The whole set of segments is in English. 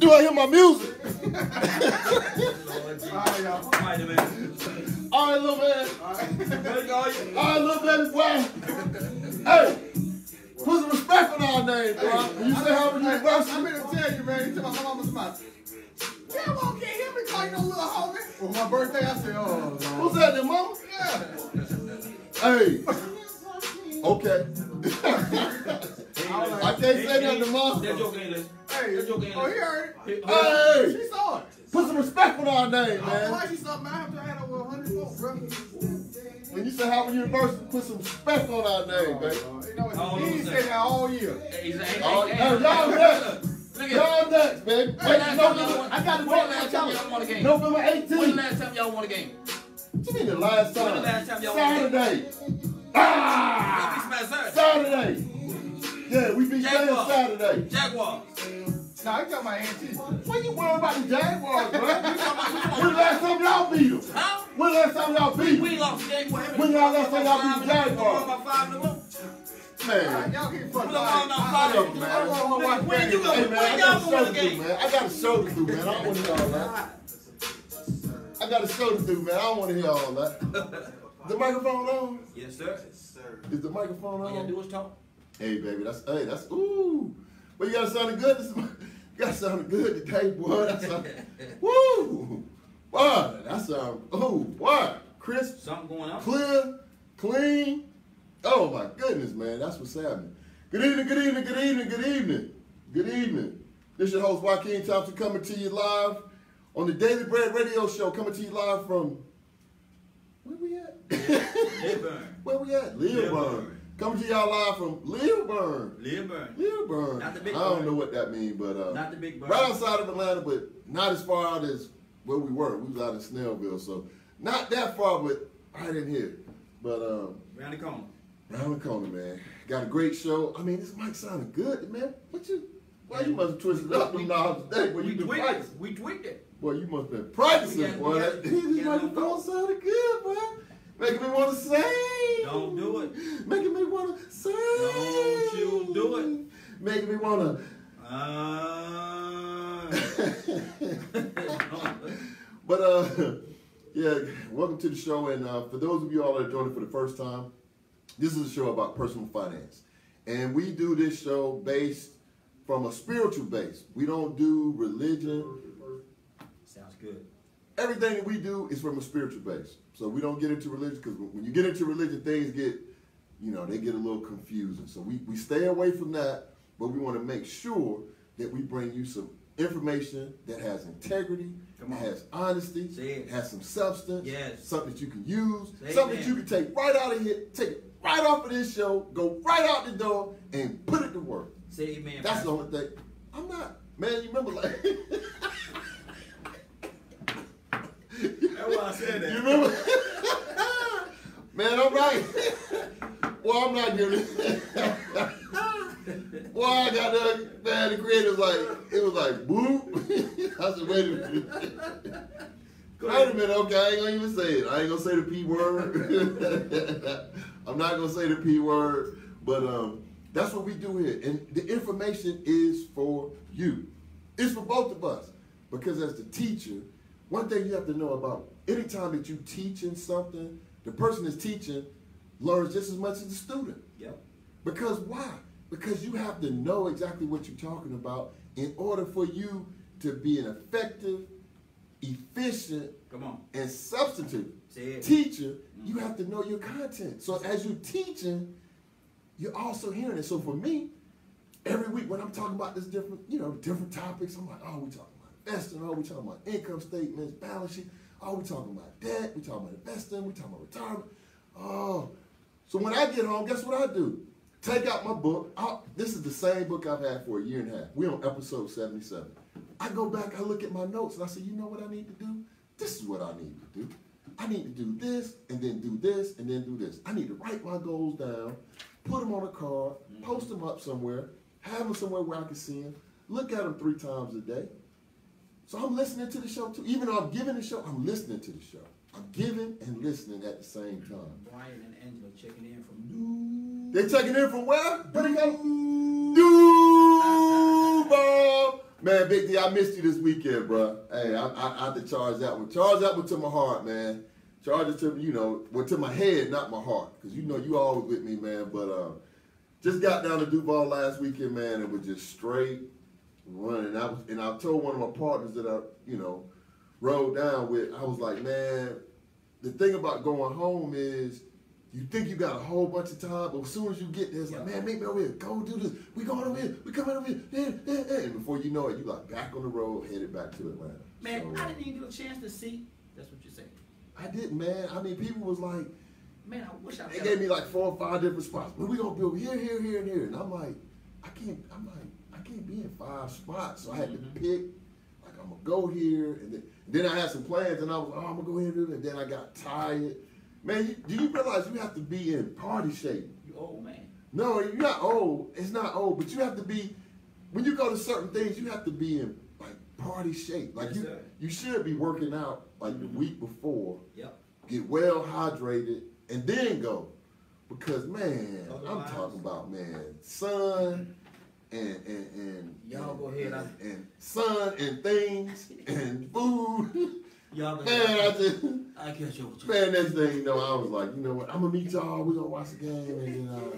Do I hear my music? All right, little man. All right, little baby boy. Hey, put some respect on our name, bro. When you say Harvard University. I'm here to tell you, man. You tell my mama's mouth. Yeah, well, can't hear me call you no little homie. For my birthday, I said, oh, no. Who's that, then, mama? Yeah. Hey. Okay. I can't say nothing to mom. That joke ain't listen. Hey, that joke ain't oh, he heard it. Hey. She saw it. Put some respect on our name, man. Why she saw me? I have to have over 100 folks, bro. When you say Harvard University, put some respect on our name, baby. You know, he said that all year. Hey, y'all next. Y'all next, baby. Wait, I got to when the last time y'all won a game? November 18th. When the last time y'all won a game? What you mean the last time? When the last time y'all won a game? Saturday. Ah! Saturday. Yeah, we beat them Saturday. Jaguars. Nah, you talking about Auntie. What you worried about the Jaguars, bro? When the last time y'all beat them? Huh? When the last time y'all beat them? We lost the game. When y'all last time y'all beat the Jaguars? About 5 in a row. Man. Y'all keep fucking When you go, when y'all gonna win the game? I got a show to do, man. I don't want to hear all that. I got a show to do, man. I don't want to hear all that. The microphone on? Yes, sir. Is the microphone on? All you gotta do is talk. Hey, baby, that's, ooh. But you got to sound good. You got to sound good today, boy. That sound, woo. Boy, that sound, oh, boy. Crisp. Something going on. Clear, clean. Oh, my goodness, man. That's what's happening. Good evening, good evening, good evening, good evening. Good evening. This is your host, Joaquin Thompson, coming to you live on the Daily Bread Radio Show, coming to you live from, where we at? Learburn. Where we at? Learburn. Coming to y'all live from Learburn. Learburn. Not the big I don't know what that means, but not the big burn. right outside of Atlanta, but not as far out as where we were. We was out in Snellville, so not that far, but right in here. But around the corner. Round the corner, man. Got a great show. I mean, this mic sounded good, man. Why you must have twisted up them knobs today? Boy, you been practicing. We tweaked it. Boy, you must have been practicing, boy. This microphone sounded good, boy. Making me want to sing. Don't do it. Making me want to sing. Don't you do it. Making me want to. But, yeah, welcome to the show. And for those of you all that are joining for the first time, this is a show about personal finance. And we do this show based from a spiritual base. We don't do religion. Sounds good. Everything that we do is from a spiritual base. So we don't get into religion, because when you get into religion, things get, they get a little confusing. So we stay away from that, but we want to make sure that we bring you some information that has integrity, has honesty, has some substance, something that you can use, something that you can take right out of here, take it right off of this show, go right out the door, and put it to work. Say amen. That's the only thing. I'm not, man, you remember like... That's why I said that. You remember? Man, I'm right. Well, I'm not giving it. Well, I got the creator was like, it was like, boop. I said, wait a minute. Wait a minute, okay, I ain't gonna even say it. I ain't gonna say the P word. I'm not gonna say the P word, but that's what we do here. And the information is for you. It's for both of us. Because as the teacher, one thing you have to know about, anytime that you teaching something, the person that's teaching learns just as much as the student. Yep. Because why? Because you have to know exactly what you're talking about in order for you to be an effective, efficient, and substantive teacher. You have to know your content. So as you're teaching, you're also hearing it. So for me, every week when I'm talking about this different, different topics, I'm like, oh, we talking about investing, oh, we talking about income statements, balance sheet, oh, we talking about debt, we talking about investing, we talking about retirement. Oh, so when I get home, guess what I do? Take out my book. This is the same book I've had for a year and a half. We're on episode 77. I go back, I look at my notes, and I say, you know what I need to do? This is what I need to do. I need to do this, and then do this, and then do this. I need to write my goals down, put them on a card, post them up somewhere, have them somewhere where I can see them, look at them 3 times a day. So I'm listening to the show too. Even though I'm giving the show, I'm listening to the show. I'm giving and listening at the same time. Brian and Angela checking in from New. They checking in from where? Where they go? Duval. Man, Big D, I missed you this weekend, bro. Hey, I have to charge that one. Charge that one to my heart, man. Charge it to, to my head, not my heart. Because you always with me, man. But just got down to Duval last weekend, man, and was just straight running. I told one of my partners that I, rode down with, I was like, man, the thing about going home is you think you got a whole bunch of time, but as soon as you get there, it's like, man, make me over here. Go do this. We going over here. We coming over here. And before you know it, you like back on the road, headed back to Atlanta. Man, I didn't even get a chance to see. That's what you're saying. I didn't, man. I mean, people was like, man, I wish I. They gave me like 4 or 5 different spots. But we gonna build here, here, here, and here. And I'm like, I can't be in 5 spots. So I had to pick. Like I'm gonna go here, and then I had some plans, and I was, I'm gonna go here and do it. And then I got tired. Man, do you realize you have to be in party shape? You old, man. No, you're not old. It's not old, but you have to be, when you go to certain things, you have to be in like party shape. Like yes, you should be working out like the week before. Yep. Get well hydrated and then go. Because man, Otherwise, I'm talking about, man, sun and y'all go ahead and sun and things and food. Y'all man, I catch up with you. Man, next thing you know, I was like, you know what? I'm gonna meet y'all. We're gonna watch the game, and then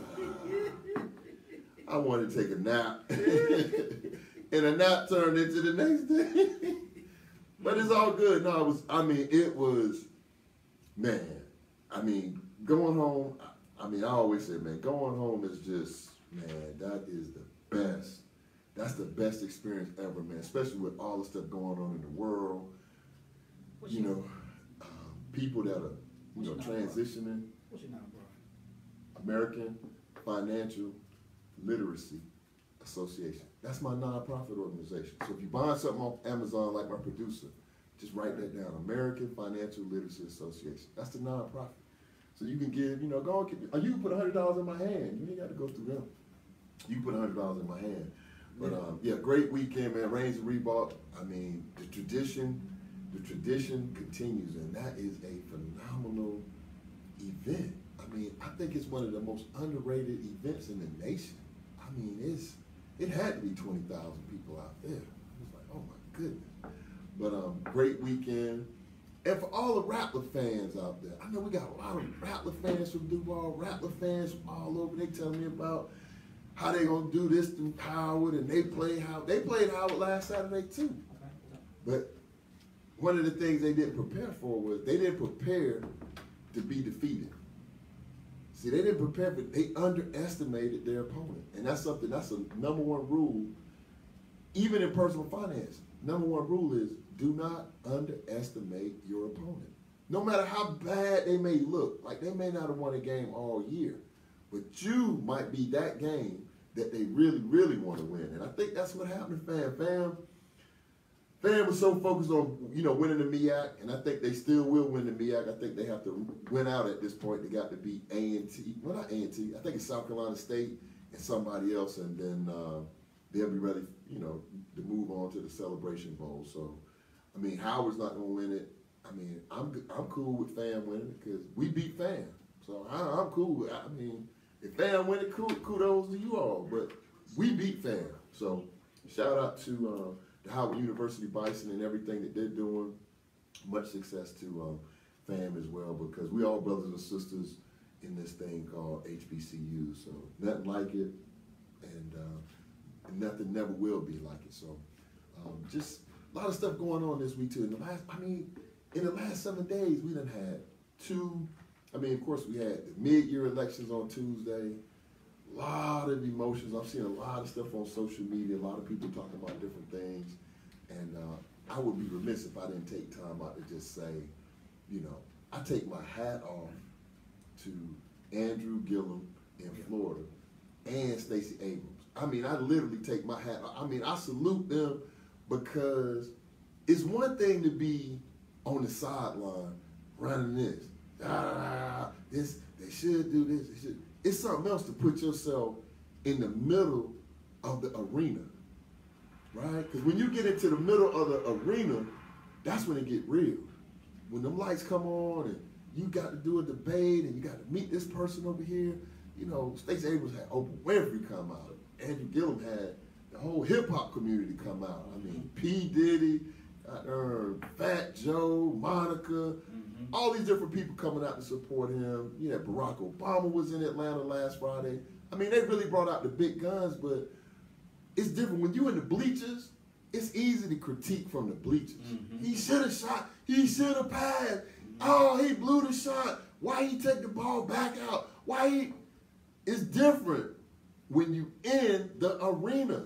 I wanted to take a nap, and a nap turned into the next day. But it's all good. No, it was, man. I mean, going home. I always say, man, going home is just, man, that is the best. That's the best experience ever, man. Especially with all the stuff going on in the world. People that are, transitioning. What's your name, bro? American Financial Literacy Association. That's my nonprofit organization. So if you buy something off Amazon, like my producer, just write that down. American Financial Literacy Association. That's the nonprofit. So you can give, go and you can put $100 in my hand. You ain't got to go through them. You can put $100 in my hand. But great weekend, man. Reigns and Reebok. I mean, the tradition continues, and that is a phenomenal event. I mean, I think it's one of the most underrated events in the nation. I mean, it had to be 20,000 people out there. It was like, oh my goodness. But great weekend. And for all the Rattler fans out there, I know we got a lot of Rattler fans from Duval, Rattler fans from all over. They telling me about how they gonna do this through Howard, and they played Howard last Saturday too. But one of the things they didn't prepare for was they didn't prepare to be defeated. See, they didn't prepare for, they underestimated their opponent. And that's a number 1 rule, even in personal finance. Number 1 rule is do not underestimate your opponent. No matter how bad they may look, like they may not have won a game all year, but you might be that game that they really, really want to win. And I think that's what happened to Fam was so focused on, winning the MEAC, and I think they still will win the MEAC. I think they have to win out at this point. They got to beat A&T. Well, not A&T. I think it's South Carolina State and somebody else, and then they'll be ready, to move on to the Celebration Bowl. So, I mean, Howard's not going to win it. I mean, I'm cool with Fam winning it because we beat Fam. So I'm cool with it. I mean, if Fam win it, kudos to you all. But we beat Fam. So shout out to the Howard University Bison and everything that they're doing. Much success to Fam as well, because we all brothers and sisters in this thing called HBCU. So nothing like it, and nothing never will be like it. So just a lot of stuff going on this week too. In the last 7 days, we done had 2. Of course, we had the mid-year elections on Tuesday. A lot of emotions. I've seen a lot of stuff on social media, a lot of people talking about different things. And I would be remiss if I didn't take time out to just say, I take my hat off to Andrew Gillum in Florida and Stacey Abrams. I literally take my hat off. I salute them, because it's one thing to be on the sideline running this. This, they should do this, they should. It's something else to put yourself in the middle of the arena, right? Because when you get into the middle of the arena, that's when it get real. When them lights come on and you got to do a debate and you got to meet this person over here. Stacey Abrams had Oprah Winfrey come out. Andrew Gillum had the whole hip hop community come out. I mean, P. Diddy, Fat Joe, Monica, all these different people coming out to support him. You know, Barack Obama was in Atlanta last Friday. I mean, they really brought out the big guns, but it's different. When you're in the bleachers, it's easy to critique from the bleachers. He should have shot. He should have passed. Oh, he blew the shot. Why he take the ball back out? Why he? It's different when you in the arena.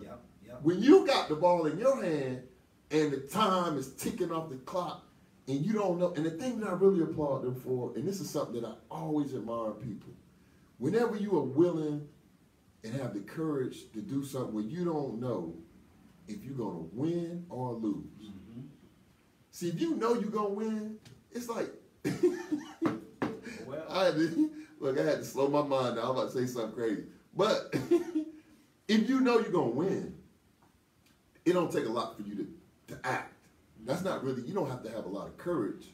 When you got the ball in your hand and the time is ticking off the clock and you don't know. And the thing that I really applaud them for, and this is something that I always admire people, whenever you are willing and have the courage to do something where you don't know if you're going to win or lose. See, if you know you're going to win, it's like, I had to slow my mind down. I'm about to say something crazy. But if you know you're going to win, it don't take a lot for you to act. That's not really, you don't have to have a lot of courage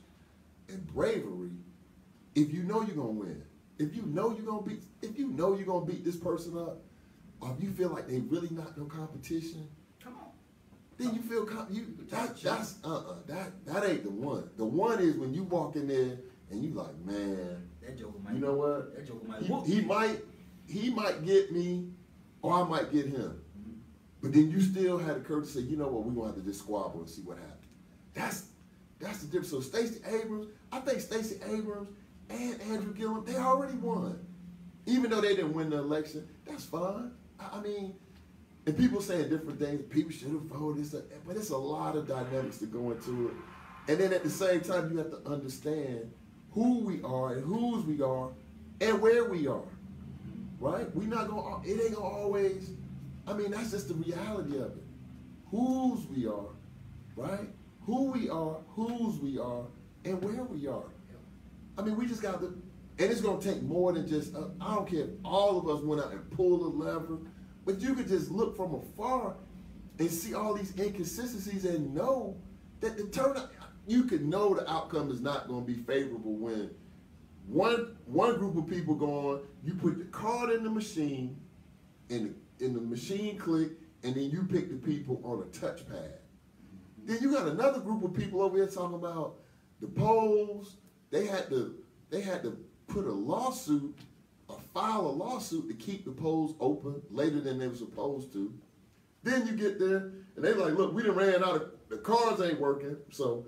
and bravery if you know you're going to win. If you know you're going to beat this person up, or if you feel like they really not no competition, come on. Then you feel that ain't the one. The one is when you walk in there and you like, man, that joker might, you know what? That joker might he might get me, or I might get him. But then you still had the courage to say, you know what, we're gonna have to just squabble and see what happens. That's the difference. So Stacey Abrams, I think Stacey Abrams and Andrew Gillum, they already won. Even though they didn't win the election, that's fine. I mean, and people saying different things, people should have voted, but it's a lot of dynamics to go into it. And then at the same time, you have to understand who we are and whose we are and where we are, right? It ain't gonna always, I mean, that's just the reality of it. Whose we are, right? Who we are, whose we are, and where we are. I mean, we just got to, and it's gonna take more than just, I don't care if all of us went out and pulled a lever, but you could just look from afar and see all these inconsistencies and know that the turnout, you could know the outcome is not going to be favorable when one group of people go on, you put the card in the machine, and the machine click, and then you pick the people on a touchpad. Then you got another group of people over here talking about the polls. They had to put a lawsuit, file a lawsuit to keep the polls open later than they were supposed to. Then you get there, and they like, look, we done ran out of, the cards ain't working, so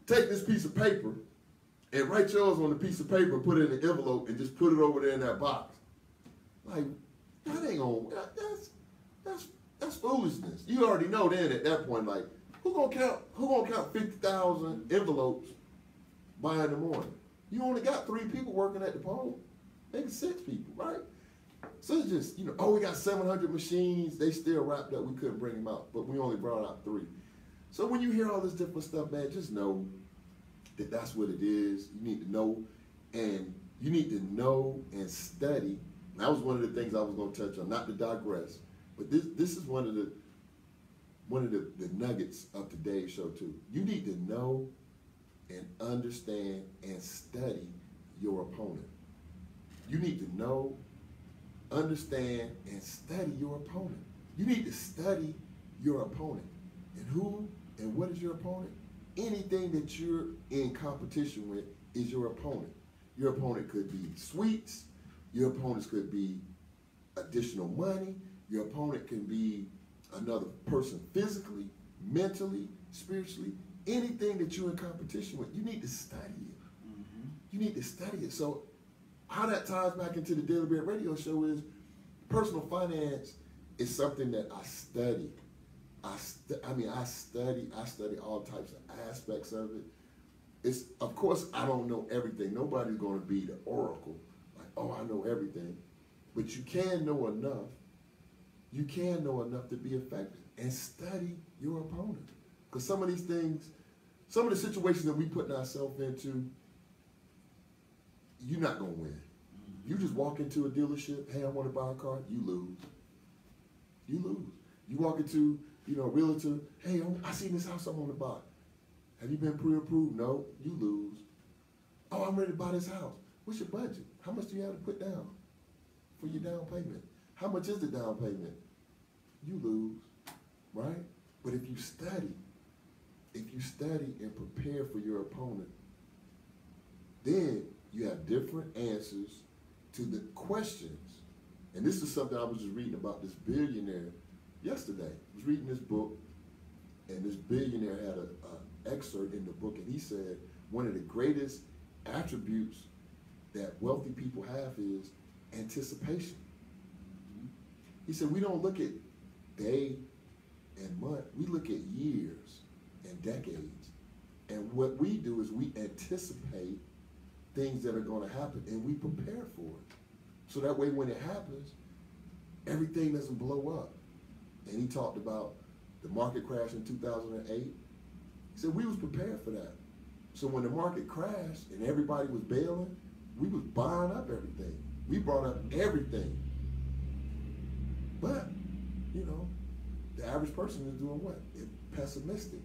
take this piece of paper and write yours on the piece of paper and put it in an envelope and just put it over there in that box. Like, that ain't gonna, that's foolishness. You already know then at that point, like, who gonna count 50,000 envelopes by in the morning? You only got 3 people working at the poll. Maybe 6 people, right? So it's just, we got 700 machines. They still wrapped up. We couldn't bring them out, but we only brought out 3. So when you hear all this different stuff, man, just know that that's what it is. You need to know, and you need to know and study. And that was one of the things I was going to touch on, not to digress, but this is one of the nuggets of today's show too. You need to know and understand and study your opponent. You need to know, understand, and study your opponent. You need to study your opponent. And who and what is your opponent? Anything that you're in competition with is your opponent. Your opponent could be sweets. Your opponents could be additional money. Your opponent can be another person physically, mentally, spiritually. Anything that you're in competition with, you need to study it. You need to study it. So how that ties back into the Daily Bread Radio Show is personal finance is something that I study. I study all types of aspects of it. It's, of course, I don't know everything. Nobody's going to be the oracle. Like, oh, I know everything. But you can know enough. You can know enough to be effective. And study your opponent. Because some of these things, some of the situations that we put ourselves into, you're not going to win. You just walk into a dealership, hey, I want to buy a car, you lose. You lose. You walk into, a realtor, hey, I seen this house I want to buy. Have you been pre-approved? No, you lose. Oh, I'm ready to buy this house. What's your budget? How much do you have to put down for your down payment? How much is the down payment? you lose, right? But if you study and prepare for your opponent, then you have different answers to the questions. And this is something I was just reading about this billionaire yesterday. I was reading this book, and this billionaire had an excerpt in the book, and he said one of the greatest attributes that wealthy people have is anticipation. He said we don't look at day and month, we look at years and decades. And what we do is we anticipate things that are going to happen, and we prepare for it. So that way when it happens, everything doesn't blow up. And he talked about the market crash in 2008. He said we was prepared for that. So when the market crashed and everybody was bailing, we was buying up everything. We brought up everything. But, you know, the average person is doing what? They're pessimistic.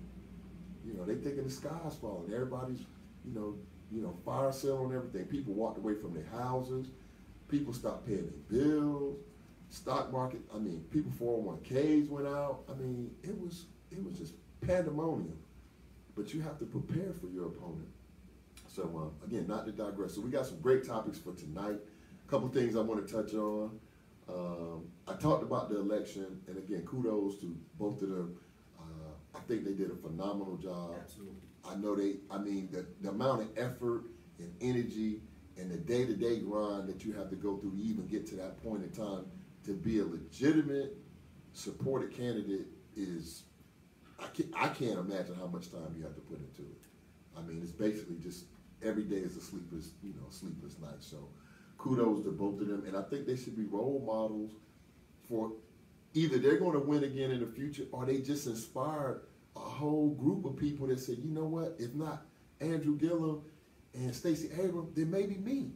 You know, they thinking the sky's falling. Everybody's, you know, fire sale on everything. People walked away from their houses. People stopped paying their bills. Stock market, I mean, people 401ks went out. I mean, it was just pandemonium. But you have to prepare for your opponent. So again, not to digress. So we got some great topics for tonight. A couple things I want to touch on. I talked about the election, and again, kudos to both of them. I think they did a phenomenal job. Absolutely. I know the amount of effort and energy and the day-to-day grind that you have to go through to even get to that point in time to be a legitimate supported candidate is, I can't imagine how much time you have to put into it. I mean, it's basically just every day is a sleepless night. So kudos to both of them. And I think they should be role models for either they're going to win again in the future, or they just inspired a whole group of people that said, you know what, if not Andrew Gillum and Stacey Abrams, then maybe me,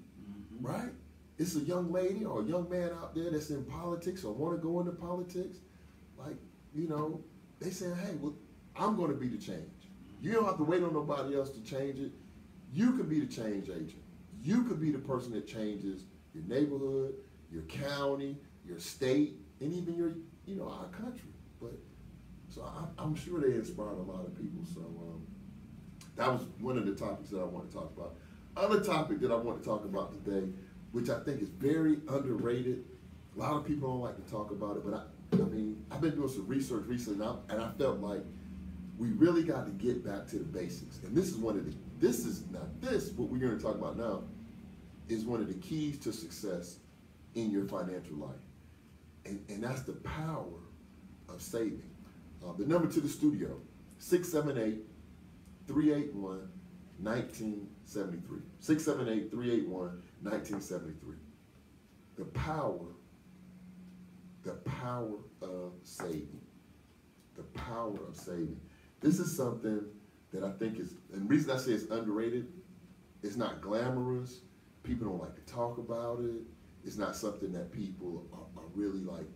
right? It's a young lady or a young man out there that's in politics or want to go into politics. Like, you know, they saying, hey, well, I'm going to be the change. You don't have to wait on nobody else to change it. You can be the change agent. You could be the person that changes your neighborhood, your county, your state, and even your, our country. But so I'm sure they inspired a lot of people. So that was one of the topics that I want to talk about. Other topic that I want to talk about today, which I think is very underrated. A lot of people don't like to talk about it, but I mean, I've been doing some research recently now, and I felt like we really got to get back to the basics. And this is what we're going to talk about now is one of the keys to success in your financial life. And that's the power of saving. The number to the studio, 678-381-1973. 678-381-1973. The power of saving. The power of saving. This is something that I think is, and the reason I say it's underrated, it's not glamorous. People don't like to talk about it. It's not something that people are really like,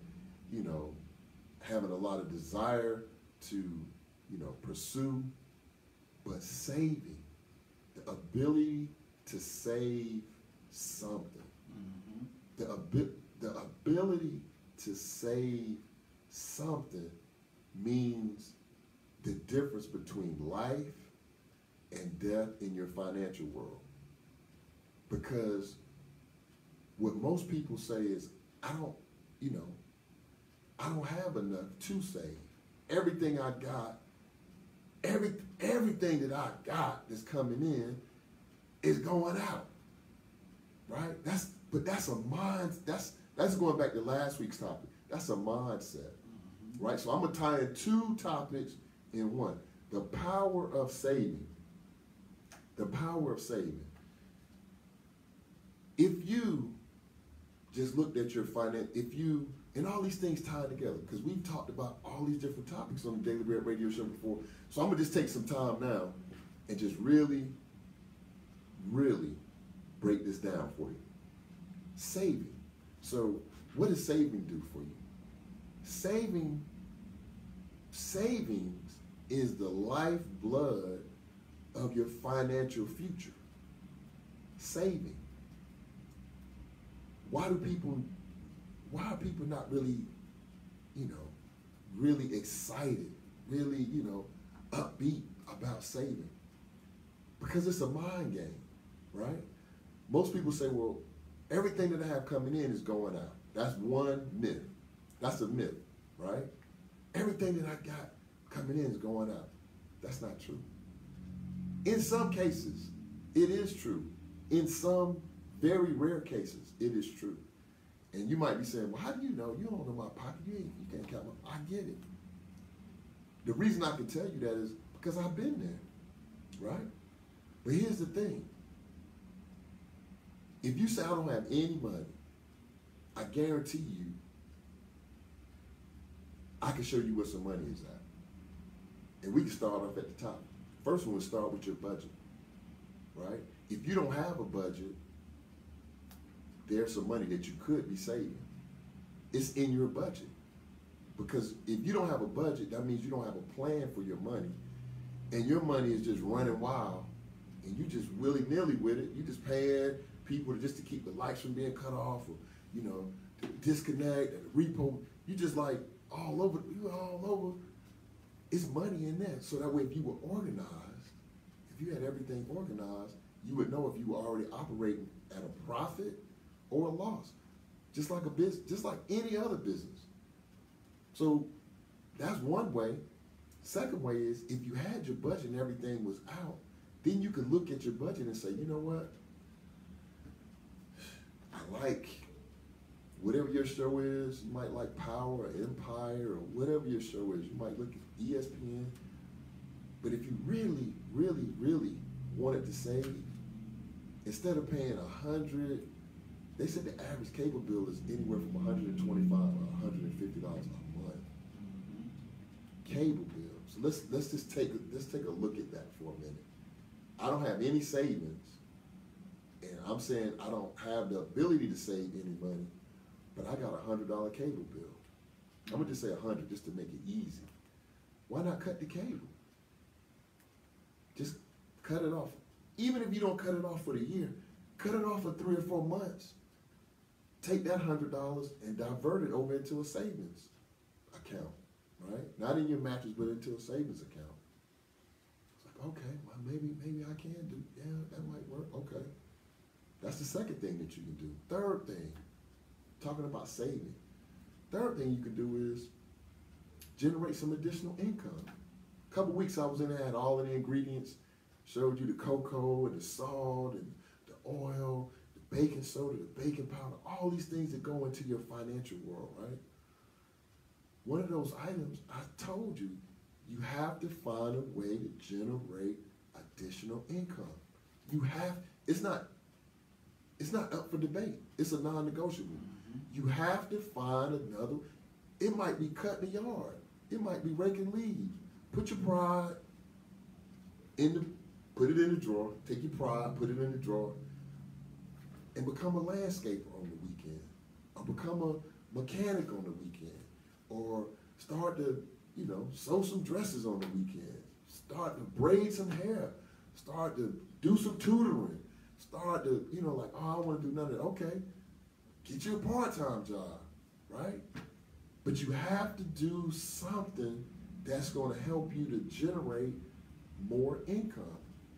having a lot of desire to, pursue. But saving, the ability to save something, the ability to save something means the difference between life and death in your financial world. Because what most people say is, I don't have enough to save. Everything I got, everything that I got that's coming in is going out. Right? That's a mind, that's going back to last week's topic. That's a mindset. Right? So I'm gonna tie in two topics in one. The power of saving. The power of saving. If you just looked at your finance, and all these things tied together, because we've talked about all these different topics on the Daily Bread Radio Show before. So I'm gonna just take some time now and just really, really break this down for you. Saving. So what does saving do for you? Savings is the lifeblood of your financial future. Saving. Why are people not really, really excited, really, upbeat about saving? Because it's a mind game, right? Most people say, well, everything that I have coming in is going out. That's one myth. That's a myth, right? Everything that I got coming in is going out. That's not true. In some cases, it is true. In some very rare cases, it is true. And you might be saying, well, how do you know? You don't know my pocket. You can't count my, I get it. The reason I can tell you that is because I've been there, right? But here's the thing. If you say I don't have any money, I guarantee you, I can show you where some money is at. And we can start off at the top. First one, we'll start with your budget, right? If you don't have a budget, there's some money that you could be saving. It's in your budget. Because if you don't have a budget, that means you don't have a plan for your money. And your money is just running wild. And you just willy-nilly with it. You just paying people just to keep the lights from being cut off, or, to disconnect, and the repo. You just like all over. You all over. It's money in there. So that way, if you were organized, if you had everything organized, you would know if you were already operating at a profit or a loss, just like a business, just like any other business. So that's one way. Second way is if you had your budget and everything was out, then you could look at your budget and say, you know what? I like whatever your show is. You might like Power or Empire or whatever your show is. You might look at ESPN. But if you really, really, really wanted to save, instead of paying $100, they said the average cable bill is anywhere from $125 to $150 a month. Cable bill. So let's just take a look at that for a minute. I don't have any savings, and I'm saying I don't have the ability to save any money, but I got a $100 cable bill. I'm gonna just say 100 just to make it easy. Why not cut the cable? Just cut it off. Even if you don't cut it off for the year, cut it off for 3 or 4 months. Take that $100 and divert it over into a savings account, right? Not in your mattress, but into a savings account. It's like, okay, well, maybe I can do, yeah, that might work, okay. That's the second thing that you can do. Third thing, talking about saving. Third thing you can do is generate some additional income. A couple weeks I was in there, had all of the ingredients, showed you the cocoa and the salt and the oil, the baking soda, the baking powder, all these things that go into your financial world, right? One of those items, I told you, you have to find a way to generate additional income. You have, it's not up for debate. It's a non-negotiable. You have to find another, it might be cutting the yard. It might be raking leaves. Put your pride put it in the drawer, take your pride, put it in the drawer, and become a landscaper on the weekend, or become a mechanic on the weekend, or start to, sew some dresses on the weekend, start to braid some hair, start to do some tutoring, start to, like, oh, I want to do none of that. Okay, get you a part-time job, right? But you have to do something that's going to help you to generate more income.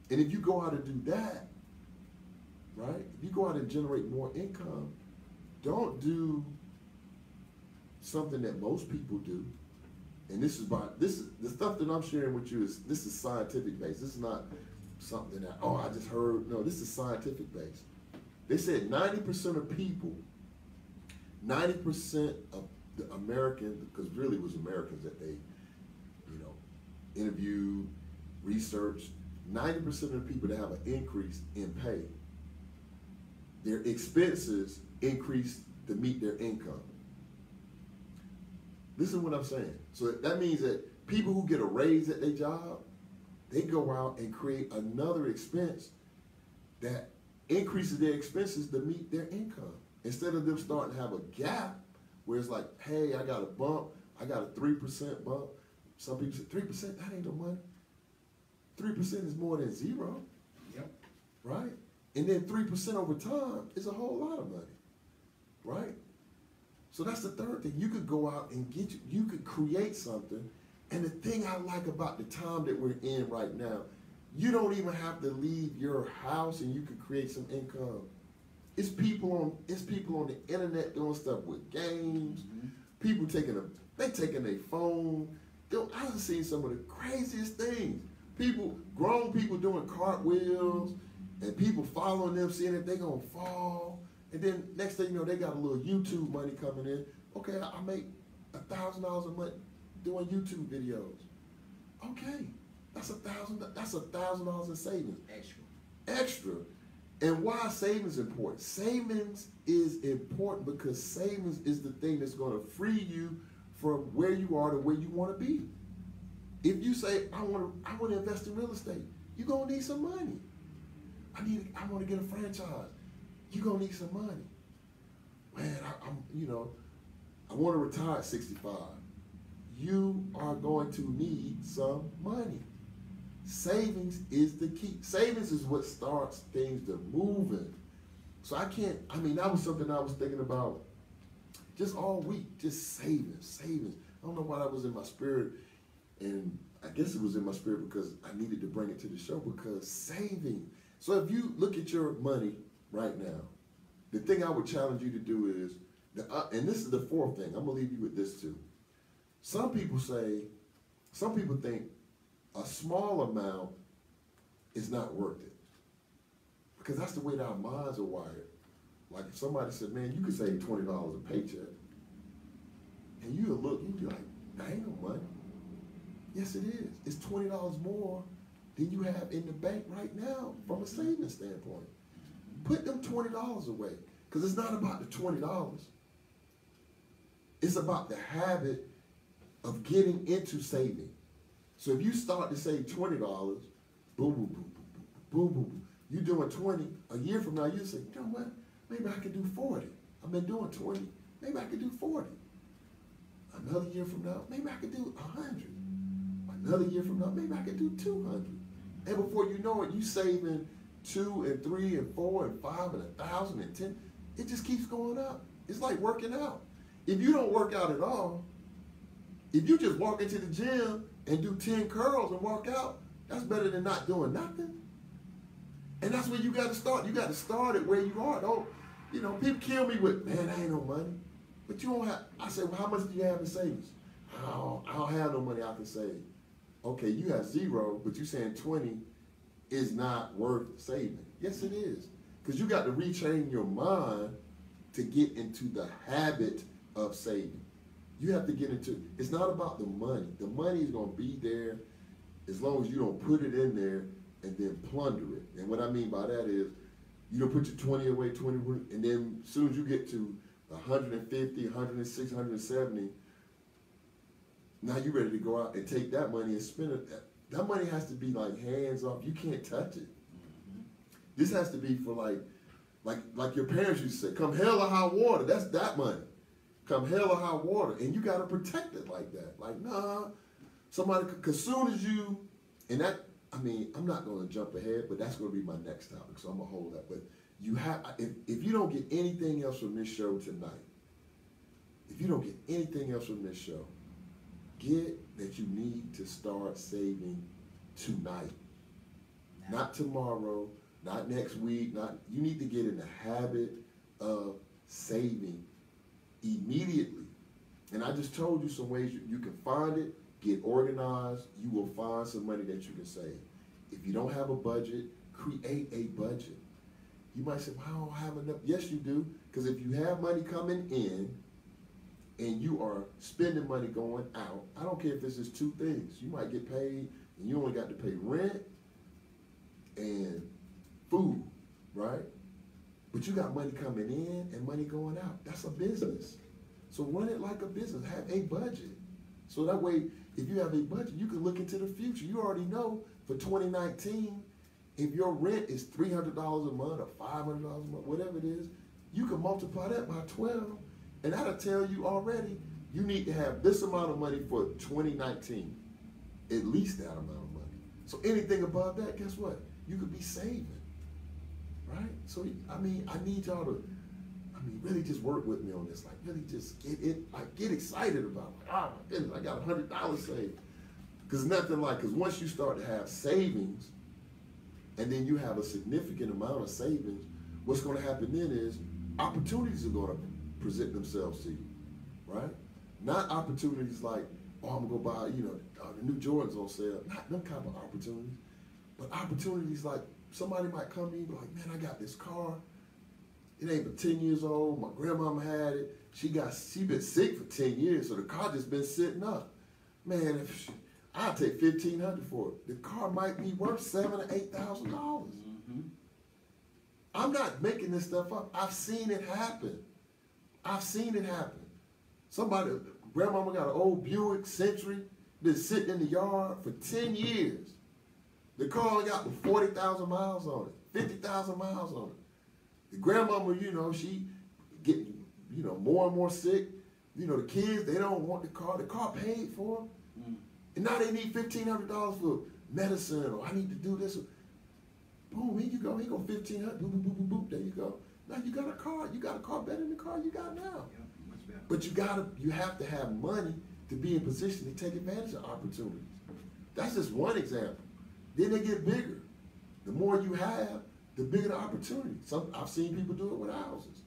And if you go out and do that, right? If you go out and generate more income, don't do something that most people do. And the stuff that I'm sharing with you this is scientific based. This is not something that, I just heard. No, this is scientific based. They said 90% of people, 90% of the Americans, because really it was Americans that they, interviewed, researched, 90% of the people that have an increase in pay, their expenses increase to meet their income. Listen to what I'm saying. So that means that people who get a raise at their job, they go out and create another expense that increases their expenses to meet their income. Instead of them starting to have a gap where it's like, hey, I got a bump, I got a 3% bump. Some people say 3%, that ain't no money. 3% is more than 0. Yep. Right? And then 3% over time is a whole lot of money. Right? So that's the third thing. You could go out and you could create something. And the thing I like about the time that we're in right now, you don't even have to leave your house and you can create some income. It's people on the internet doing stuff with games. Mm-hmm. People taking their phone. I've seen some of the craziest things. Grown people doing cartwheels, and people following them, seeing if they're gonna fall. And then next thing you know, they got a little YouTube money coming in. Okay, I make $1,000 a month doing YouTube videos. Okay, that's $1,000 in savings. Extra. And why savings important? Savings is important because savings is the thing that's going to free you from where you are to where you want to be. If you say, I want to invest in real estate, you're going to need some money. I want to get a franchise. You're going to need some money. Man, I want to retire at 65. You are going to need some money. Savings is the key. Savings is what starts things to moving. So that was something I was thinking about just all week, just savings. I don't know why that was in my spirit, and I guess it was in my spirit because I needed to bring it to the show because saving. So if you look at your money right now, the thing I would challenge you to do is, and this is the fourth thing, I'm going to leave you with this too. Some people think a small amount is not worth it. Because that's the way that our minds are wired. Like if somebody said, man, you could save $20 a paycheck. And you'd be like, that ain't no money. Yes, it is. It's $20 more than you have in the bank right now from a savings standpoint. Put them $20 away. Because it's not about the $20. It's about the habit of getting into saving. So if you start to save $20, boom, boom, boom, boom, boom, boom, boom, you're doing 20. A year from now, you say, you know what? Maybe I could do 40. I've been doing 20. Maybe I could do 40. Another year from now, maybe I could do 100. Another year from now, maybe I could do 200. And before you know it, you saving 2 and 3 and 4 and 5 and 1,000 and 10. It just keeps going up. It's like working out. If you don't work out at all, if you just walk into the gym and do 10 curls and walk out, that's better than not doing nothing. And that's where you got to start. You got to start it where you are. People kill me with, man, I ain't no money. But you don't have, I say, well, how much do you have in savings? I don't have no money I can save. Okay, you have 0, but you saying 20 is not worth saving. Yes, it is. Because you got to retrain your mind to get into the habit of saving. You have to get into, it's not about the money. The money is going to be there as long as you don't put it in there and then plunder it. And what I mean by that is, you don't put your 20 away, and then as soon as you get to 150, 160, 170, now you're ready to go out and take that money and spend it. That money has to be like hands off. You can't touch it. This has to be for like your parents used to say, come hell or high water. That's that money. Come hell or high water. And you got to protect it like that. Like, nah, because soon as you, and that, I'm not going to jump ahead, but that's going to be my next topic, so I'm going to hold that. But you have, if you don't get anything else from this show tonight, get that you need to start saving tonight. Not tomorrow, not next week, you need to get in the habit of saving immediately. And I just told you some ways you can find it, get organized, you will find some money that you can save. If you don't have a budget, create a budget. You might say, well, I don't have enough. Yes, you do. Because if you have money coming in and you are spending money going out, I don't care if this is 2 things. You might get paid and you only got to pay rent and food, right? But you got money coming in and money going out. That's a business. So run it like a business. Have a budget. So that way, if you have a budget, you can look into the future. You already know for 2019, if your rent is $300 a month or $500 a month, whatever it is, you can multiply that by 12. And that'll tell you already, you need to have this amount of money for 2019. At least that amount of money. So anything above that, guess what? You could be saving. Right? So, I need y'all to, mean, really just work with me on this. Like, really just get excited about it. Like, oh my goodness, I got $100 saved. Because once you start to have savings, and then you have a significant amount of savings, what's going to happen then is opportunities are going to present themselves to you, right? Not opportunities like, oh, I'm going to go buy, the new Jordans on sale. Not them kind of opportunities. But opportunities like somebody might come to you and be like, man, I got this car. It ain't but 10 years old. My grandmama had it. She been sick for 10 years, so the car just been sitting up. Man, I'll take $1,500 for it. The car might be worth $7,000 or $8,000. Mm-hmm. I'm not making this stuff up. I've seen it happen. Grandmama got an old Buick Century, been sitting in the yard for 10 years. The car only got 40,000 miles on it, 50,000 miles on it. The grandmama, she getting, more and more sick. The kids, they don't want the car. The car paid for them. Mm. And now they need $1,500 for medicine, or I need to do this. Boom, here you go. Here you go, $1,500. Boop, boop, boop, boop, boop. There you go. Now you got a car. You got a car better than the car you got now. Yeah, much better. But you have to have money to be in position to take advantage of opportunities. That's just one example. Then they get bigger. The more you have, the bigger the opportunity. I've seen people do it with houses.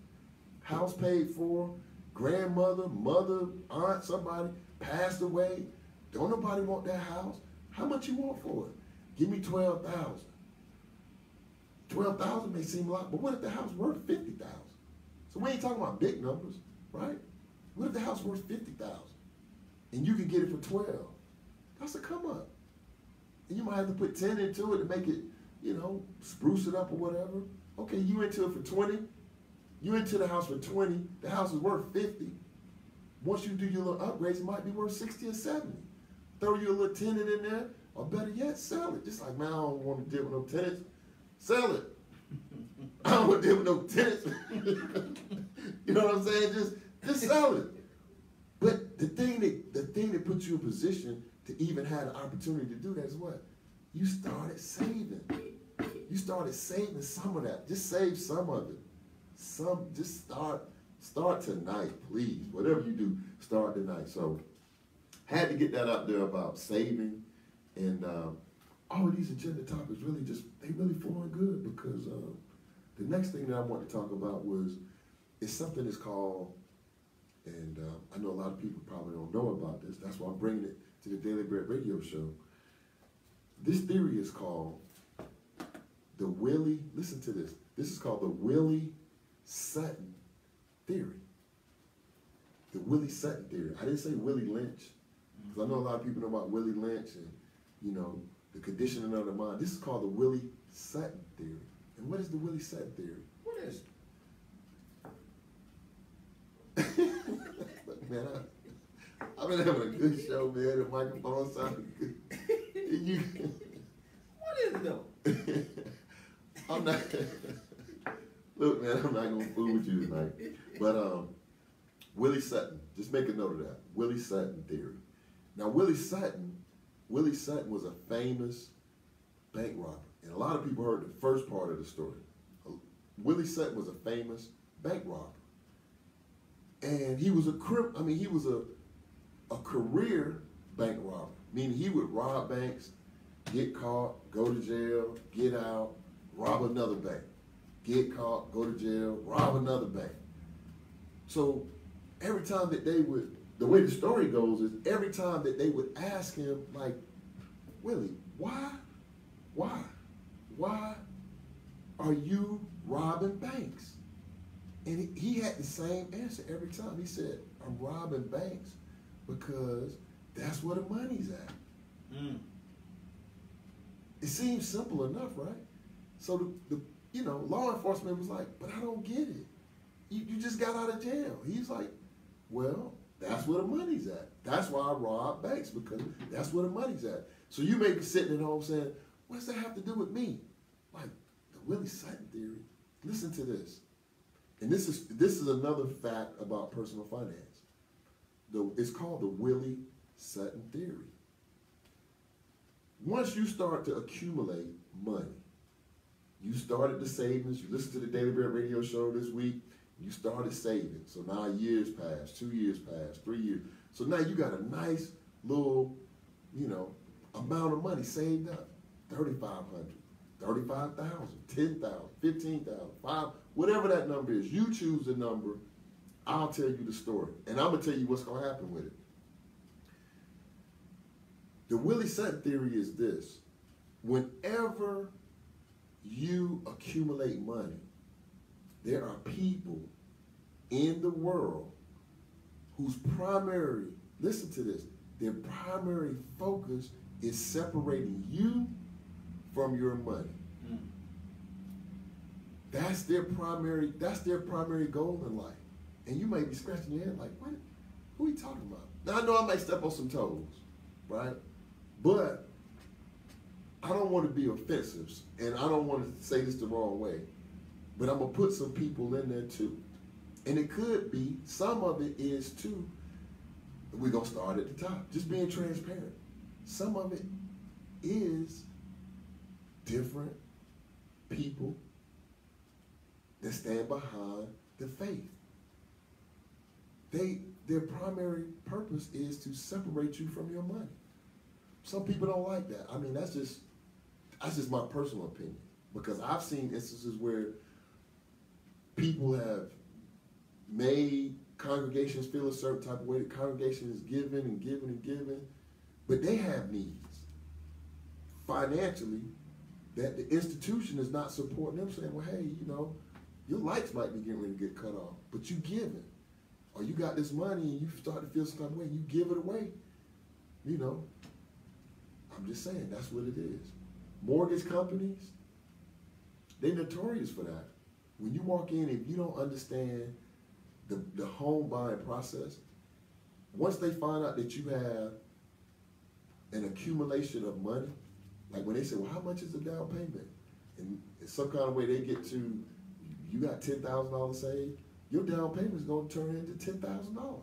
House paid for, grandmother, mother, aunt, somebody passed away. Don't nobody want that house. How much you want for it? Give me $12,000. $12,000 may seem a lot, but what if the house worth $50,000? So we ain't talking about big numbers, right? What if the house worth $50,000 and you can get it for $12,000? That's a come up. And you might have to put 10 into it to make it, spruce it up or whatever. Okay, you into it for 20. You into the house for 20. The house is worth 50. Once you do your little upgrades, it might be worth 60 or 70. Throw you a little tenant in there, or better yet, sell it. Just like, man, I don't want to deal with no tenants. Sell it. I don't want to deal with no tenants. You know what I'm saying? Just sell it. But the thing that puts you in position to even have the opportunity to do that is what? You started saving. You started saving some of that. Just save some of it. Just start tonight, please. Whatever you do, start tonight. So, had to get that out there about saving, and all of these agenda topics they really flowing good, because the next thing that I want to talk about is something that's called, and I know a lot of people probably don't know about this. That's why I'm bringing it to the Daily Bread Radio Show. This theory is called the Willie. Listen to this. This is called the Willie Sutton theory. The Willie Sutton theory. I didn't say Willie Lynch, because I know a lot of people know about Willie Lynch and the conditioning of the mind. This is called the Willie Sutton theory. And what is the Willie Sutton theory? What is it? Man, I've been having a good show, man. The microphone sounded good. What is it though? I'm not. Look, man, I'm not gonna fool with you tonight. But Willie Sutton, just make a note of that. Willie Sutton theory. Now, Willie Sutton was a famous bank robber, and a lot of people heard the first part of the story. Willie Sutton was a famous bank robber, and he was a career bank robber, meaning he would rob banks, get caught, go to jail, get out, rob another bank, get caught, go to jail, rob another bank. So every time that the way the story goes is every time that they would ask him, like, Willie, why are you robbing banks? And he had the same answer every time. He said, I'm robbing banks because that's where the money's at. Mm. It seems simple enough, right? So the law enforcement was like, but I don't get it. You just got out of jail. He's like, well, that's where the money's at. That's why I rob banks, because that's where the money's at. So you may be sitting at home saying, what does that have to do with me? Like the Willie Sutton theory. Listen to this. And this is another fact about personal finance. It's called the Willie Sutton theory. Once you start to accumulate money, you started the savings, you listened to the Daily Bread Radio Show this week, You started saving. So now years passed, 2 years passed, 3 years. So now you got a nice little, amount of money saved up. 3,500, 35,000, 10,000, 15,000, 5, whatever that number is. You choose the number. I'll tell you the story. And I'm going to tell you what's going to happen with it. The Willie Sutton theory is this. Whenever you accumulate money, there are people in the world whose primary, listen to this, their primary focus is separating you from your money. Mm. That's their primary goal in life. And you may be scratching your head like, what? Who are you talking about? Now I know I might step on some toes, right? But I don't want to be offensive, and I don't want to say this the wrong way, but I'm going to put some people in there too. And it could be, some of it is too, we're going to start at the top, just being transparent. Some of it is different people that stand behind the faith. Their primary purpose is to separate you from your money. Some people don't like that. I mean, that's just my personal opinion, because I've seen instances where people have made congregations feel a certain type of way. The congregation is giving and giving and giving, but they have needs financially that the institution is not supporting them, saying, well, hey, your lights might be getting ready to get cut off, but you giving. Or you got this money and you start to feel some type of way, you give it away. I'm just saying, that's what it is. Mortgage companies, they're notorious for that. When you walk in, if you don't understand the home buying process, once they find out that you have an accumulation of money, like when they say, well, how much is the down payment? And in some kind of way they get to, you got $10,000 saved, your down payment is going to turn into $10,000.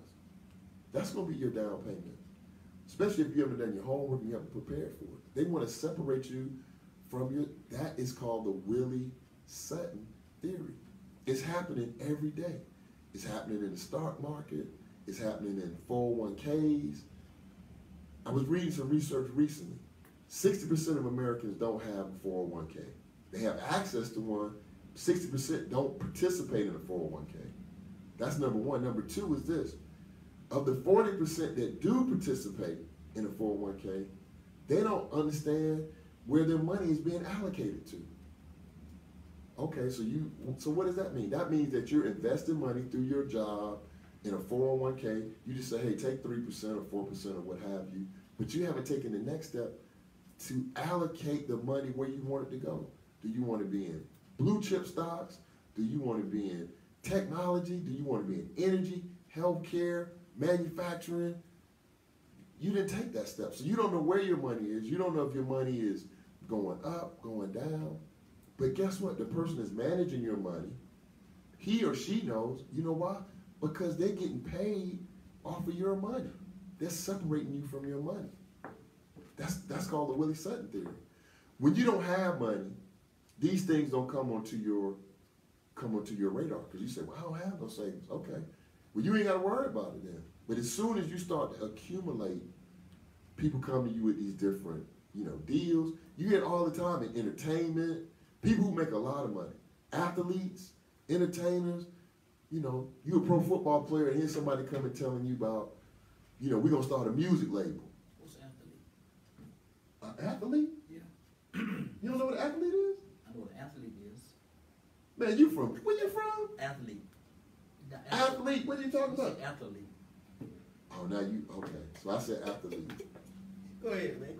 That's going to be your down payment. Especially if you haven't done your homework and you haven't prepared for it. They want to separate you from that is called the Willie Sutton theory. It's happening every day. It's happening in the stock market. It's happening in 401ks. I was reading some research recently. 60% of Americans don't have a 401k. They have access to one. 60% don't participate in a 401k. That's number one. Number two is this. Of the 40% that do participate in a 401k, they don't understand where their money is being allocated to. Okay, so what does that mean? That means that you're investing money through your job in a 401k. You just say, hey, take 3% or 4% or what have you, but you haven't taken the next step to allocate the money where you want it to go. Do you want to be in blue chip stocks? Do you want to be in technology? Do you want to be in energy, healthcare, manufacturing? You didn't take that step. So you don't know where your money is. You don't know if your money is going up, going down. But guess what? The person is managing your money. He or she knows. You know why? Because they're getting paid off of your money. They're separating you from your money. That's called the Willie Sutton theory. When you don't have money, these things don't come onto your radar, because you say, well, I don't have no savings. Okay. Well, you ain't got to worry about it then. But as soon as you start to accumulate, people come to you with these different, deals. You get all the time in entertainment, people who make a lot of money, athletes, entertainers. You're a pro football player, and here's somebody coming telling you about, we're going to start a music label. What's an athlete? An athlete? Yeah. You don't know what an athlete is? I know what an athlete is. Man, where you from? Athlete. Athlete? What are you talking about? Athlete. Oh, now okay. So I said athlete. Go ahead, man.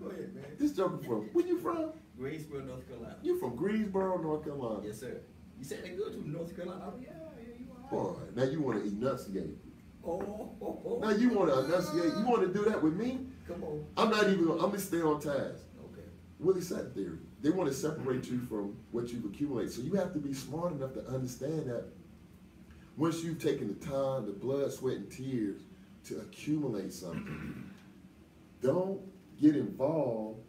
This joker from, where you from? Greensboro, North Carolina. You from Greensboro, North Carolina? Yes, sir. You said they good to North Carolina. Oh, yeah, you are. Boy, now you want to enunciate. Oh. Now you want to enunciate. You want to do that with me? Come on. I'm going to stay on task. Okay. Willie Sutton theory. They want to separate you from what you've accumulated. So you have to be smart enough to understand that once you've taken the time, the blood, sweat, and tears to accumulate something, don't get involved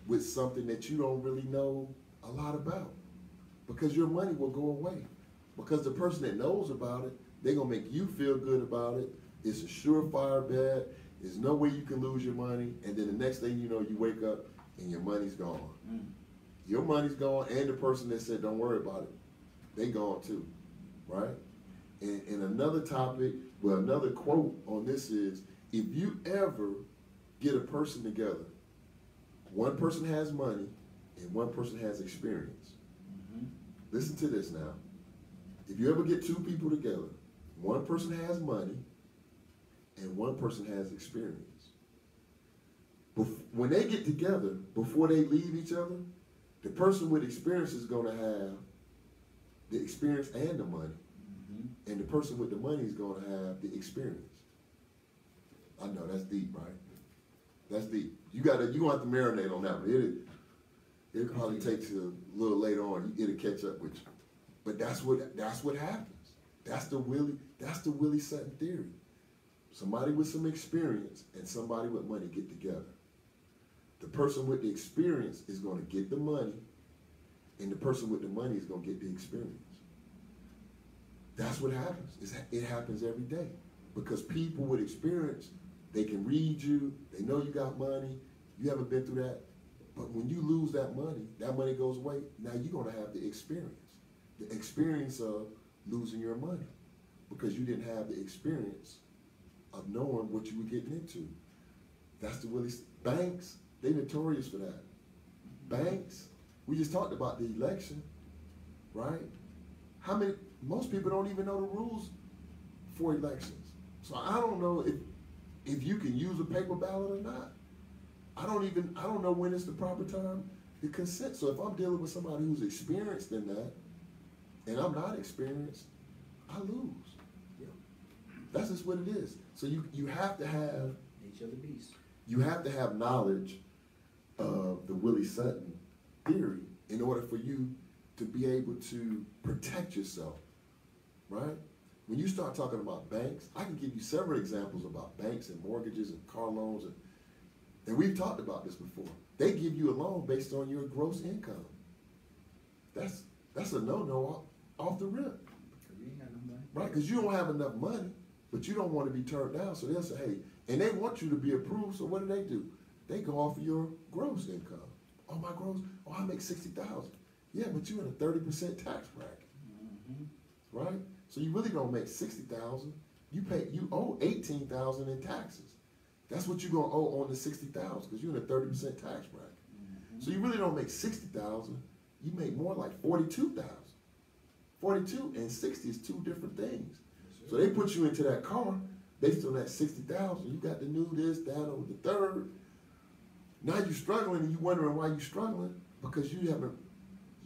with something that you don't really know a lot about. because your money will go away. Because the person that knows about it, they're going to make you feel good about it. It's a surefire bet. There's no way you can lose your money. And then the next thing you know, you wake up and your money's gone. Your money's gone, and the person that said don't worry about it, they gone too, right? And another topic, well, another quote on this is, if you ever get a person together, one person has money and one person has experience. Listen to this now. If you ever get two people together, one person has money and one person has experience. When they get together, before they leave each other, the person with experience is going to have the experience and the money. And the person with the money is going to have the experience. I know, that's deep, right? That's deep. You're going to have to marinate on that one. It'll probably take you a little later on. It'll catch up with you. But that's what happens. That's the Willie Sutton theory. Somebody with some experience and somebody with money get together. The person with the experience is going to get the money, and the person with the money is going to get the experience. That's what happens. It happens every day. Because people with experience, they can read you, they know you got money, you haven't been through that. But when you lose that money goes away, now you're going to have the experience of losing your money, because you didn't have the experience of knowing what you were getting into. That's the Willie. Banks, they're notorious for that. Banks, we just talked about the election, right? Most people don't even know the rules for elections. So I don't know if you can use a paper ballot or not. I don't know when it's the proper time to consent. So if I'm dealing with somebody who's experienced in that, and I'm not experienced, I lose. Yeah. That's just what it is. So you have to have nature of the beast. You have to have knowledge of the Willie Sutton theory in order for you to be able to protect yourself, right? When you start talking about banks, I can give you several examples about banks and mortgages and car loans, and we've talked about this before. They give you a loan based on your gross income. That's a no-no off the rip. Right, because you don't have enough money, but you don't want to be turned down. So they'll say, hey, and they want you to be approved, so what do? They go off of your gross income. Oh, my gross, I make $60,000. Yeah, but you're in a 30% tax bracket, right? So you really don't make $60,000. You owe $18,000 in taxes. That's what you're gonna owe on the $60,000, because you're in a 30% tax bracket. So you really don't make $60,000. You make more like $42,000. 42 and 60 is two different things. So they put you into that car based on that $60,000. You got the new this, that, or the third. Now you're struggling, and you're wondering why you're struggling, because you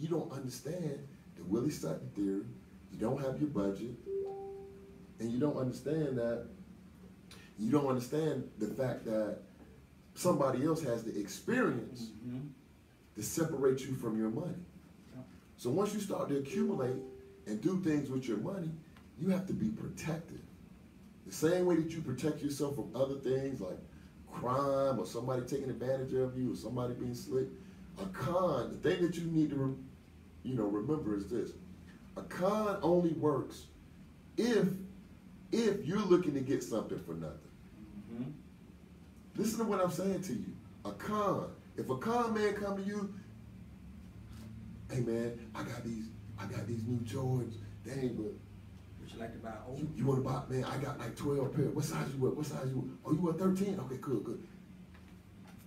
don't understand the Willie Sutton theory. You don't have your budget, and you don't understand that. You don't understand the fact that somebody else has the experience to separate you from your money. So once you start to accumulate and do things with your money, you have to be protected. The same way that you protect yourself from other things like crime or somebody taking advantage of you or somebody being slick. A con, the thing that you need to remember is this. A con only works if you're looking to get something for nothing. Listen to what I'm saying to you. A con. If a con man come to you, hey man, I got these new Jordans. Dang, but would you like to buy old? You want to buy, man, I got like 12 pairs. What size you wear? Oh, you wear 13? Okay, good.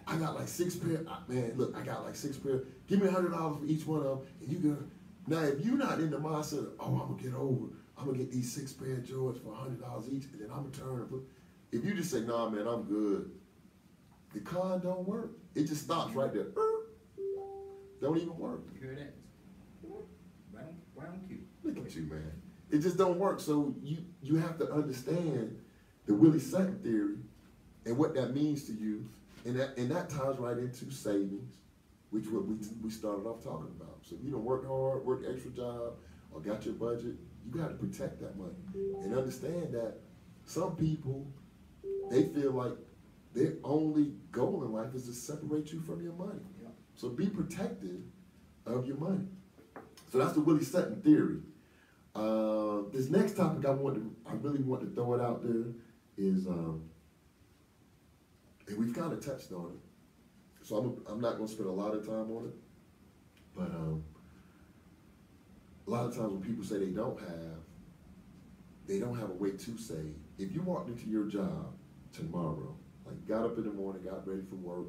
I got like 6 pairs. Man, look, I got like 6 pairs. Give me $100 for each one of them, and you gonna. Now, if you're not in the mindset of, I'm gonna get these 6 pair of Jordans for $100 each, and then I'm gonna turn and put. If you just say, nah, man, I'm good, the con don't work. It just stops right there. Don't even work. You hear that? Right on cue. Look at you, man. It just don't work. So you have to understand the Willie Sutton theory and what that means to you, and that ties right into savings, which what we started off talking about. So if you don't work hard, work extra job, or got your budget, you got to protect that money and understand that some people, they feel like their only goal in life is to separate you from your money. Yeah. So be protective of your money. So that's the Willie Sutton theory. This next topic I really want to throw it out there is, and we've kind of touched on it. So I'm not going to spend a lot of time on it, but a lot of times when people say they don't have a way to save. If you walked into your job tomorrow, like got up in the morning, got ready for work,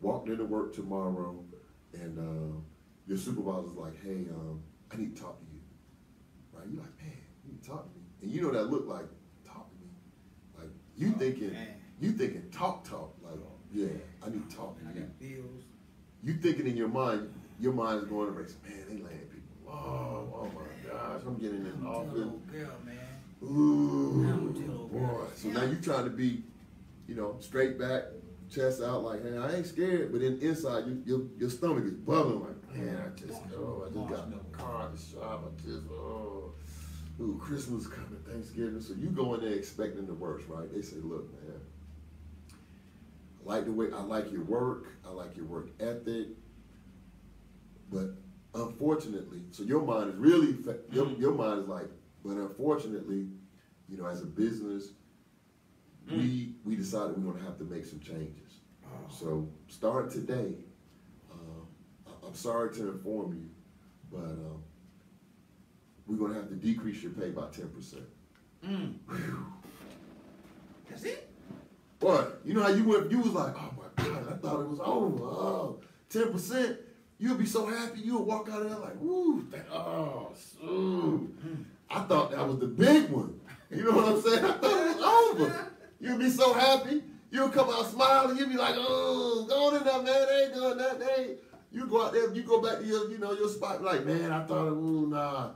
walked into work tomorrow, and your supervisor's like, hey, I need to talk to you. Right? You're like, man, you need to talk to me. And you know that look like, talk to me. Like you thinking talk, like, yeah, I need to talk to you. I got bills. You thinking in your mind is going to race, man, they laying people. Oh my gosh, I'm getting in this office. Little girl, man. Ooh, boy. So now you trying to be, straight back, chest out, like, hey, I ain't scared. But then inside, your stomach is bubbling, like, man, I just got in the car, the shop, ooh, Christmas coming, Thanksgiving. So you go in there expecting the worst, right? They say, look, man, I like your work, I like your work ethic, but unfortunately, so your mind is really, your mind is like, but unfortunately, as a business, we decided we're going to have to make some changes. So start today. I'm sorry to inform you, but we're going to have to decrease your pay by 10%. That's it? What? You know how you was like, oh my God, I thought it was over. Oh, 10%. You'll be so happy. You'll walk out of there like, woo, I thought that was the big one. You know what I'm saying? I thought it was over. You'll be so happy. You'll come out smiling. You'll be like, oh, go on in there, man. They ain't doing that. You go out there, you go back to your spot like, man, I thought, nah.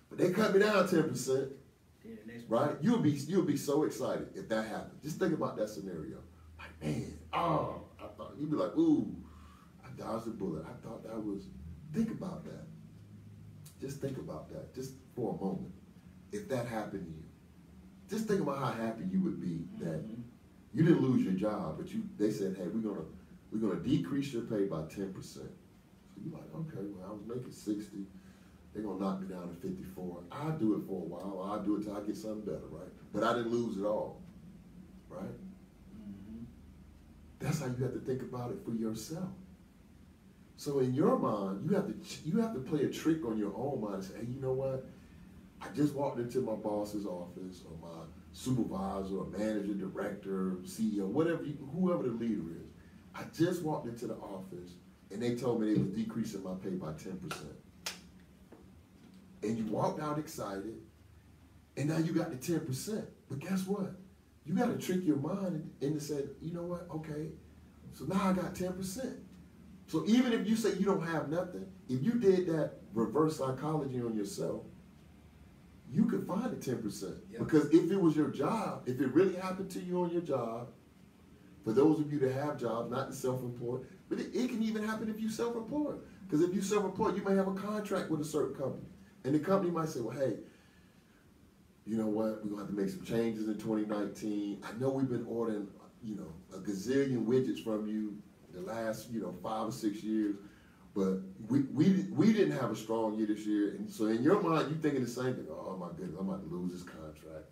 But they cut me down 10%. Right? You'll be so excited if that happened. Just think about that scenario. Like, man, you'd be like, ooh, I dodged a bullet. I thought that was, think about that. Just think about that, just for a moment. If that happened to you, just think about how happy you would be that you didn't lose your job, but they said, hey, we're gonna decrease your pay by 10%. So you're like, okay, well, I was making 60. They're gonna knock me down to 54. I'll do it for a while. I'll do it till I get something better, right? But I didn't lose it all, right? That's how you have to think about it for yourself. So in your mind, you have to play a trick on your own mind and say, hey, you know what? I just walked into my boss's office or my supervisor or manager, director, CEO, whoever the leader is. I just walked into the office and they told me they was decreasing my pay by 10%. And you walked out excited and now you got the 10%. But guess what? You got to trick your mind into saying, you know what? Okay, so now I got 10%. So even if you say you don't have nothing, if you did that reverse psychology on yourself, you could find the 10%. Yep. Because if it was your job, if it really happened to you on your job, for those of you that have jobs, not the self-employed, but it can even happen if you're self-employed. Because if you're self-employed, you may have a contract with a certain company. And the company might say, well, hey, you know what, we're going to have to make some changes in 2019. I know we've been ordering, a gazillion widgets from you the last, 5 or 6 years, but we didn't have a strong year this year. And so in your mind, you're thinking the same thing. Oh my goodness, I'm about to lose this contract.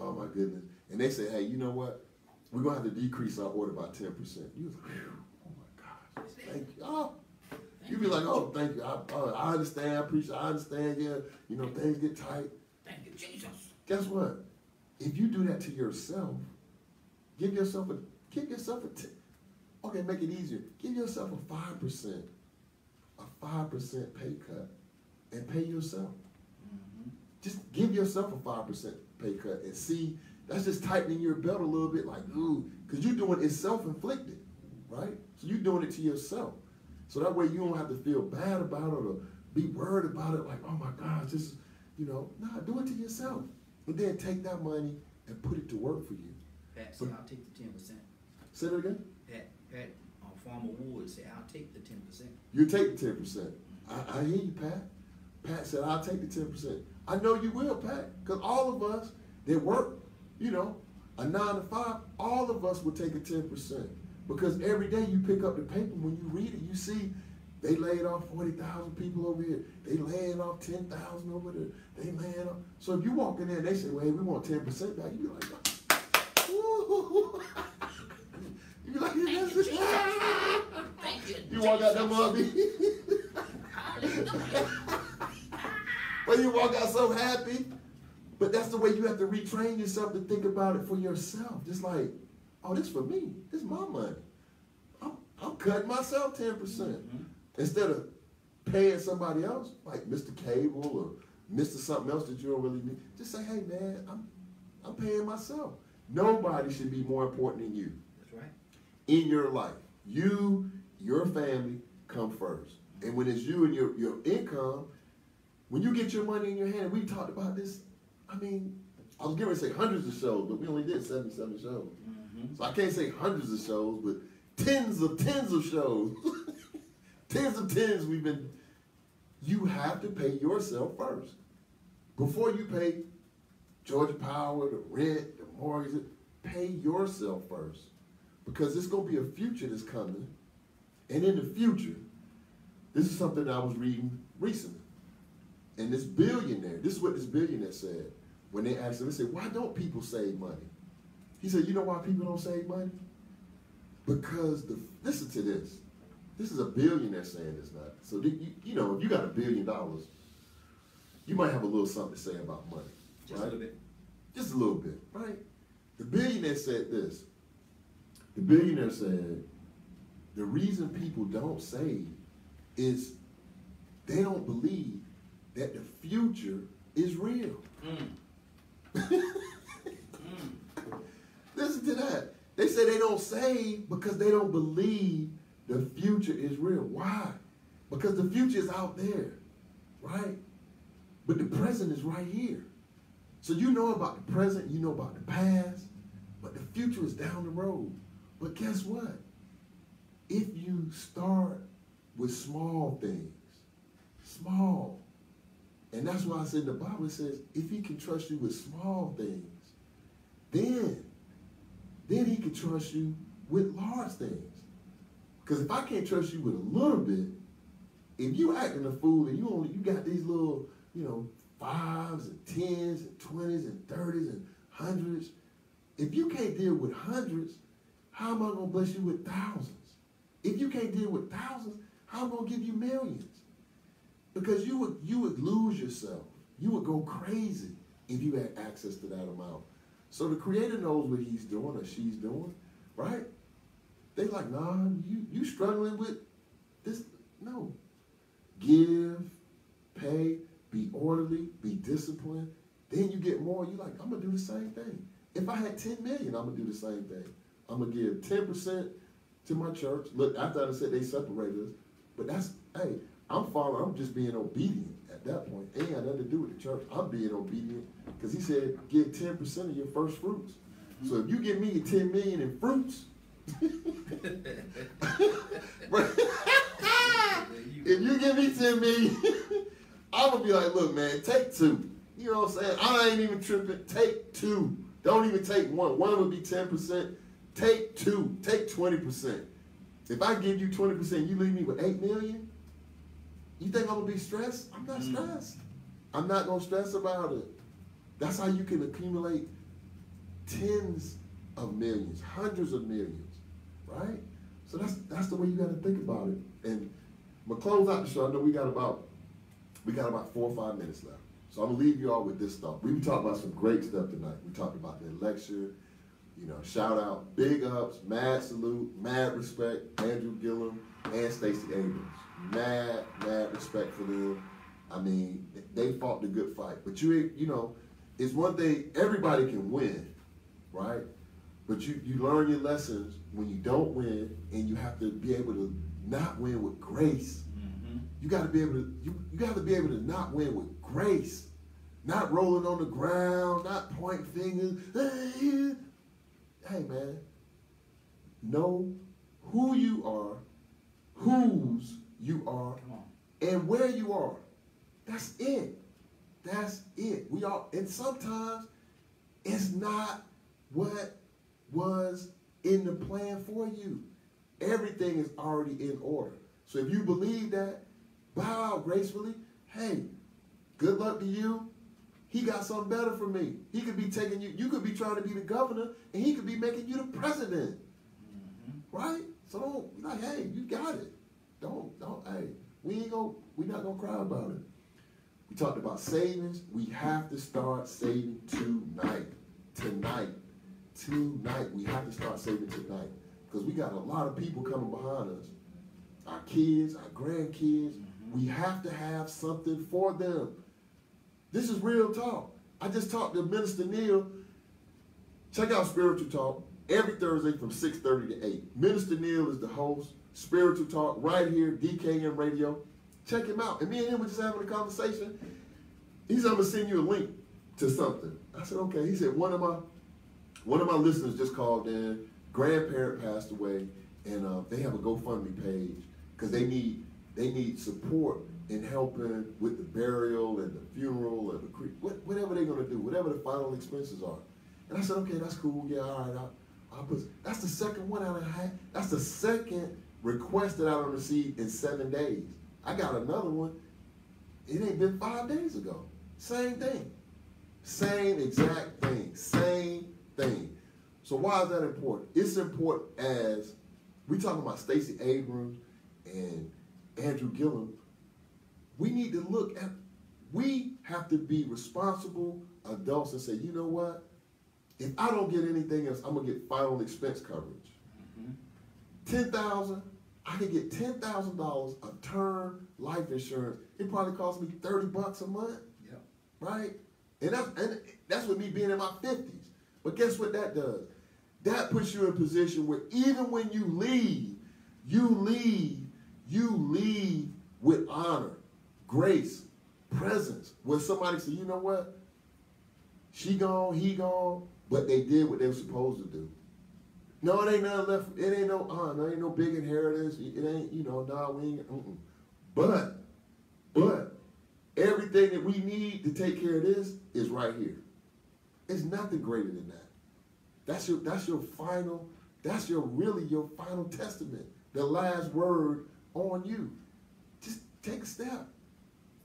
Oh my goodness. And they say, hey, you know what? We're going to have to decrease our order by 10%. You was like, oh my gosh, thank you. Oh. You'd be like, oh, thank you. I understand, I appreciate, I understand, yeah, things get tight. Thank you, Jesus. Guess what? If you do that to yourself, give yourself a okay, make it easier. Give yourself a 5% pay cut and pay yourself. Just give yourself a 5% pay cut and see, that's just tightening your belt a little bit like, ooh, because you're doing it self-inflicted, right? So you're doing it to yourself. So that way you don't have to feel bad about it or be worried about it like, oh my gosh, this is, nah, do it to yourself. And then take that money and put it to work for you. Pat said, I'll take the 10%. Say that again? Pat Farmer Wood said, I'll take the 10%. You take the 10%. I hear you, Pat. Pat said, I'll take the 10%. I know you will, Pat, because all of us that work, a 9 to 5, all of us will take a 10%. Because every day you pick up the paper, when you read it, you see They laid off 40,000 people over here. They laying off 10,000 over there. They laying off. So if you walk in there and they say, well, hey, we want 10% back, you be like, ooh. You be like, yes, you walk out that mommy. Well, you walk out so happy. But that's the way you have to retrain yourself to think about it for yourself. Just like, oh, this for me. This is my money. I'm cutting myself 10%. Mm-hmm. Instead of paying somebody else, like Mr. Cable or Mr. something else that you don't really need. Just say, hey, man, I'm paying myself. Nobody should be more important than you. That's right. In your life. You, your family, come first. And when it's you and your income, when you get your money in your hand, we talked about this. I mean, I was going to say hundreds of shows, but we only did 77 shows. Mm-hmm. So I can't say hundreds of shows, but tens of shows. Tens of tens we've been. You have to pay yourself first. Before you pay Georgia Power, the rent, the mortgage, pay yourself first. Because there's going to be a future that's coming. And in the future, this is something I was reading recently. And this billionaire, this is what this billionaire said when they asked him, they said, why don't people save money? He said, you know why people don't save money? Because, listen to this. This is a billionaire saying this now. So, you know, if you got $1 billion, you might have a little something to say about money. Just right? a little bit. Just a little bit, right? The billionaire said this. The billionaire said, the reason people don't save is they don't believe that the future is real. Listen to that. They say they don't save because they don't believe the future is real. Why? Because the future is out there, right? But the present is right here. So you know about the present, you know about the past, but the future is down the road. But guess what? If you start with small things, small, and that's why I said in the Bible, it says, if he can trust you with small things, then he can trust you with large things. Because if I can't trust you with a little bit, if you acting a fool and you got these little, 5s and 10s and 20s and 30s and 100s, if you can't deal with hundreds, how am I going to bless you with thousands? If you can't deal with thousands, how am I going to give you millions? Because you would lose yourself. You would go crazy if you had access to that amount. So the Creator knows what he's doing or she's doing, right? They like, nah, you struggling with this? No. Give, pay, be orderly, be disciplined. Then you get more. You like, I'm going to do the same thing. If I had 10 million, I'm going to do the same thing. I'm going to give 10% to my church. Look, after I said they separated us, but that's, hey, I'm just being obedient at that point. It ain't got nothing to do with the church. I'm being obedient because he said give 10% of your first fruits. Mm-hmm. So if you give me 10 million in fruits, if you give me 10 million, I'm going to be like, look, man, take 2. You know what I'm saying? I ain't even tripping. Take 2. Don't even take 1. 1 would be 10%. Take 2. Take 20%. If I give you 20%, you leave me with 8 million, you think I'm going to be stressed? I'm not stressed. I'm not going to stress about it. That's how you can accumulate tens of millions, hundreds of millions, right? So that's the way you got to think about it. And I'm going to close out the show. I know we got about 4 or 5 minutes left. So I'm going to leave you all with this thought. We talked about some great stuff tonight. We talked about the election, shout out, big ups, mad salute, mad respect, Andrew Gillum and Stacey Abrams. Mad respect for them. I mean, they fought the good fight. But it's one thing, everybody can win, right? But you learn your lessons when you don't win, and you have to be able to not win with grace. Mm-hmm. You got to be able to not win with grace, not rolling on the ground, not pointing fingers. Hey man, know who you are, whose you are, and where you are. That's it. That's it. And sometimes it's not what was in the plan for you. Everything is already in order. So if you believe that, bow out gracefully. Hey, good luck to you. He got something better for me. He could be taking you. You could be trying to be the governor, and he could be making you the president. Right? So don't be like, hey, you got it. Don't. Hey, we're not gonna cry about it. We talked about savings. We have to start saving tonight. Tonight. We have to start saving tonight. Because we got a lot of people coming behind us. Our kids, our grandkids. We have to have something for them. This is real talk. I just talked to Minister Neil. Check out Spiritual Talk every Thursday from 6:30 to 8. Minister Neil is the host. Spiritual Talk right here, DKM Radio. Check him out. And me and him were just having a conversation. He said, I'm going to send you a link to something. I said, okay. He said, one of my listeners just called in. Grandparent passed away, and they have a GoFundMe page because they need support in helping with the burial and the funeral and whatever they're going to do, whatever the final expenses are. And I said, okay, that's cool. Yeah, all right. I'll put. That's the second one I had. That's the second request that I received in 7 days. I got another one. It ain't been 5 days ago. Same thing. Same exact thing. Same thing. So why is that important? It's important as we talking about Stacey Abrams and Andrew Gillum. We need to look at, we have to be responsible adults and say, you know what? If I don't get anything else, I'm going to get final expense coverage. $10,000, I can get $10,000 of term life insurance. It probably costs me $30 a month. Yep. Right? And that's with me being in my 50s. But guess what that does? That puts you in a position where even when you leave with honor, grace, presence, where somebody say, you know what? She gone, he gone, but they did what they were supposed to do. No, it ain't nothing left. It ain't no ain't no big inheritance. It ain't, we ain't. But everything that we need to take care of this is right here. It's nothing greater than that. That's your final testament. The last word on you. Just take a step.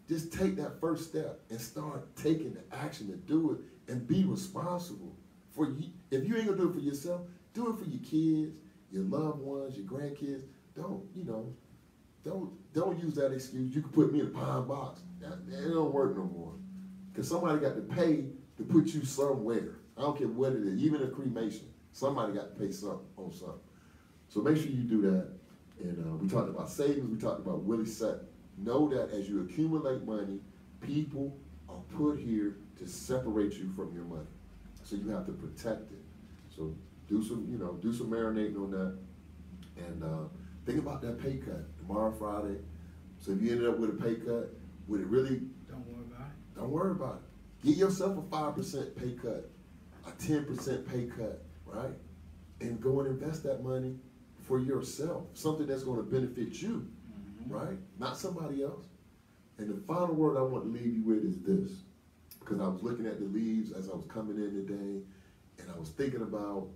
Just take that first step and start taking the action to do it and be responsible for you. If you ain't gonna do it for yourself, do it for your kids, your loved ones, your grandkids. Don't use that excuse. You can put me in a pine box. That don't work no more. Because somebody got to pay to put you somewhere. I don't care what it is, even a cremation. Somebody got to pay something on something. So make sure you do that. And we talked about savings. We talked about Willie Sutton. Know that as you accumulate money, people are put here to separate you from your money. So you have to protect it. So do some marinating on that. And think about that pay cut tomorrow, Friday. So if you ended up with a pay cut, would it really? Don't worry about it. Don't worry about it. Give yourself a 5% pay cut, a 10% pay cut, right? And go and invest that money for yourself, something that's going to benefit you, right? Not somebody else. And the final word I want to leave you with is this, because I was looking at the leaves as I was coming in today, and I was thinking about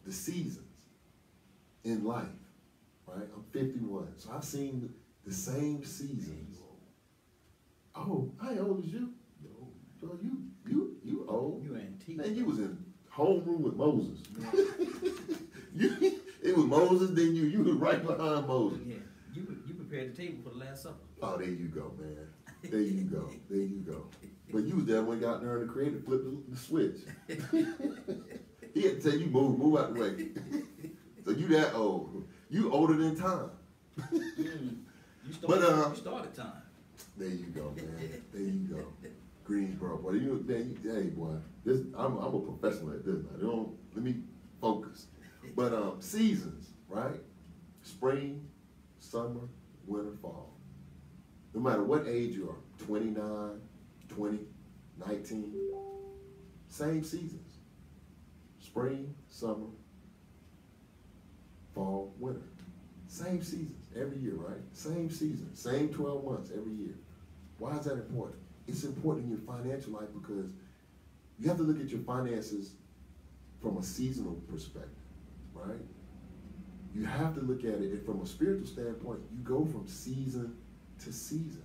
the seasons in life, right? I'm 51, so I've seen the same seasons. Oh, I ain't old as you. So you old. You antique. Man, you was in homeroom with Moses. It was Moses, then you was right behind Moses. Yeah, you prepared the table for the Last Supper. Oh, there you go, man. There you go. There you go. But you was there when he got there and the creator flipped the switch. He had to tell you move out the way. So you that old. You older than time. You started time. There you go, man. There you go. Greensboro, boy. Hey, boy. I'm a professional at this now. Let me focus. But seasons, right? Spring, summer, winter, fall. No matter what age you are, 29, 20, 19, same seasons. Spring, summer, fall, winter. Same seasons every year, right? Same season, same 12 months every year. Why is that important? It's important in your financial life because you have to look at your finances from a seasonal perspective, right? You have to look at it, and from a spiritual standpoint, you go from season to season.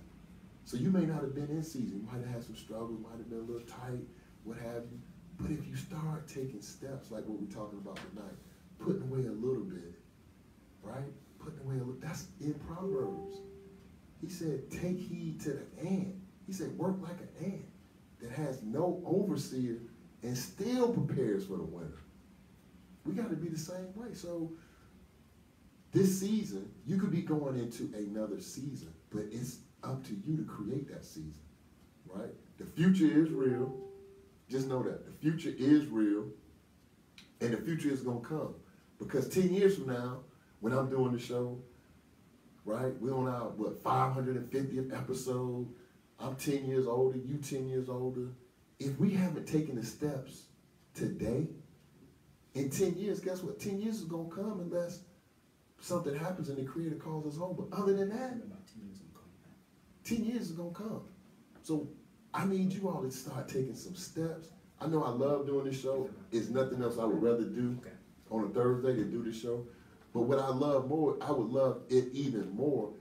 So you may not have been in season. You might have had some struggles, might have been a little tight, what have you. But if you start taking steps like what we're talking about tonight, putting away a little bit, right? Putting away a little, that's in Proverbs. He said, take heed to the ant. He said, work like an ant that has no overseer and still prepares for the winter. We got to be the same way. So this season, you could be going into another season, but it's up to you to create that season, right? The future is real. Just know that. The future is real, and the future is going to come. Because 10 years from now, when I'm doing the show, right, we're on our, 550th episode. I'm 10 years older, you 10 years older. If we haven't taken the steps today, in 10 years, guess what? 10 years is going to come unless something happens and the Creator calls us home. But other than that, 10 years is going to come. So I need you all to start taking some steps. I know I love doing this show. It's nothing else I would rather do on a Thursday than do this show. But what I love more, I would love it even more,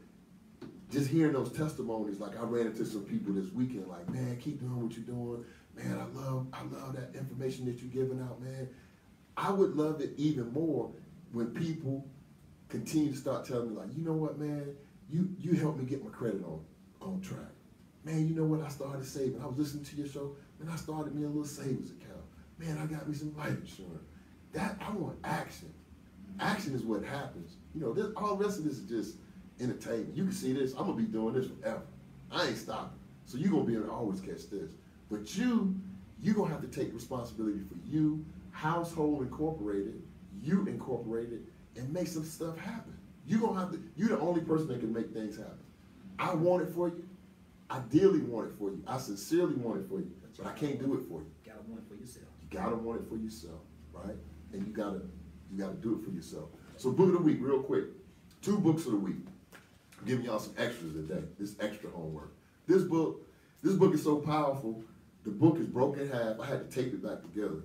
just hearing those testimonies. Like I ran into some people this weekend, like, man, keep doing what you're doing. Man, I love that information that you're giving out, man. I would love it even more when people continue to start telling me, like, you know what, man, you helped me get my credit on track. Man, you know what, I started saving. I was listening to your show, and I started me a little savings account. Man, I got me some life insurance. I want action. Action is what happens. You know, all the rest of this is just entertainment. You can see this. I'm going to be doing this forever. I ain't stopping. So you're going to be able to always catch this. But you're going to have to take responsibility for you, Household Incorporated, you incorporated, and make some stuff happen. You're the only person that can make things happen. I want it for you. I dearly want it for you. I sincerely want it for you. But I can't do it for you. You gotta want it for yourself. You gotta want it for yourself, right? And you gotta do it for yourself. So book of the week, real quick. 2 books of the week. I'm giving y'all some extras today. This extra homework. This book is so powerful. The book is broken in half. I had to tape it back together.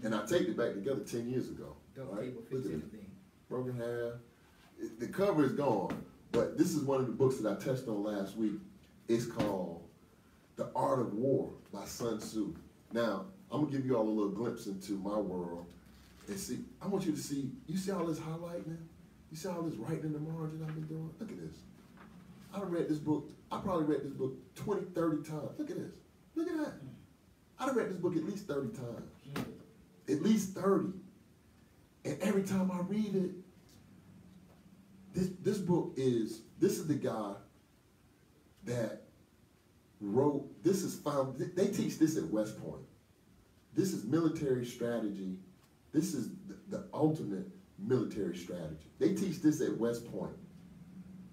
And I taped it back together 10 years ago. Right? Look at it. Broken in half. The cover is gone. But this is one of the books that I touched on last week. It's called The Art of War by Sun Tzu. Now, I'm going to give you all a little glimpse into my world. And see, I want you to see, you see all this highlighting? You see all this writing in the margin I've been doing? Look at this. I read this book, I probably read this book 20, 30 times. Look at this. Look at that. I read this book at least 30 times. At least 30. And every time I read it, this book is, this is the guy that wrote, they teach this at West Point. This is military strategy. This is the ultimate military strategy. They teach this at West Point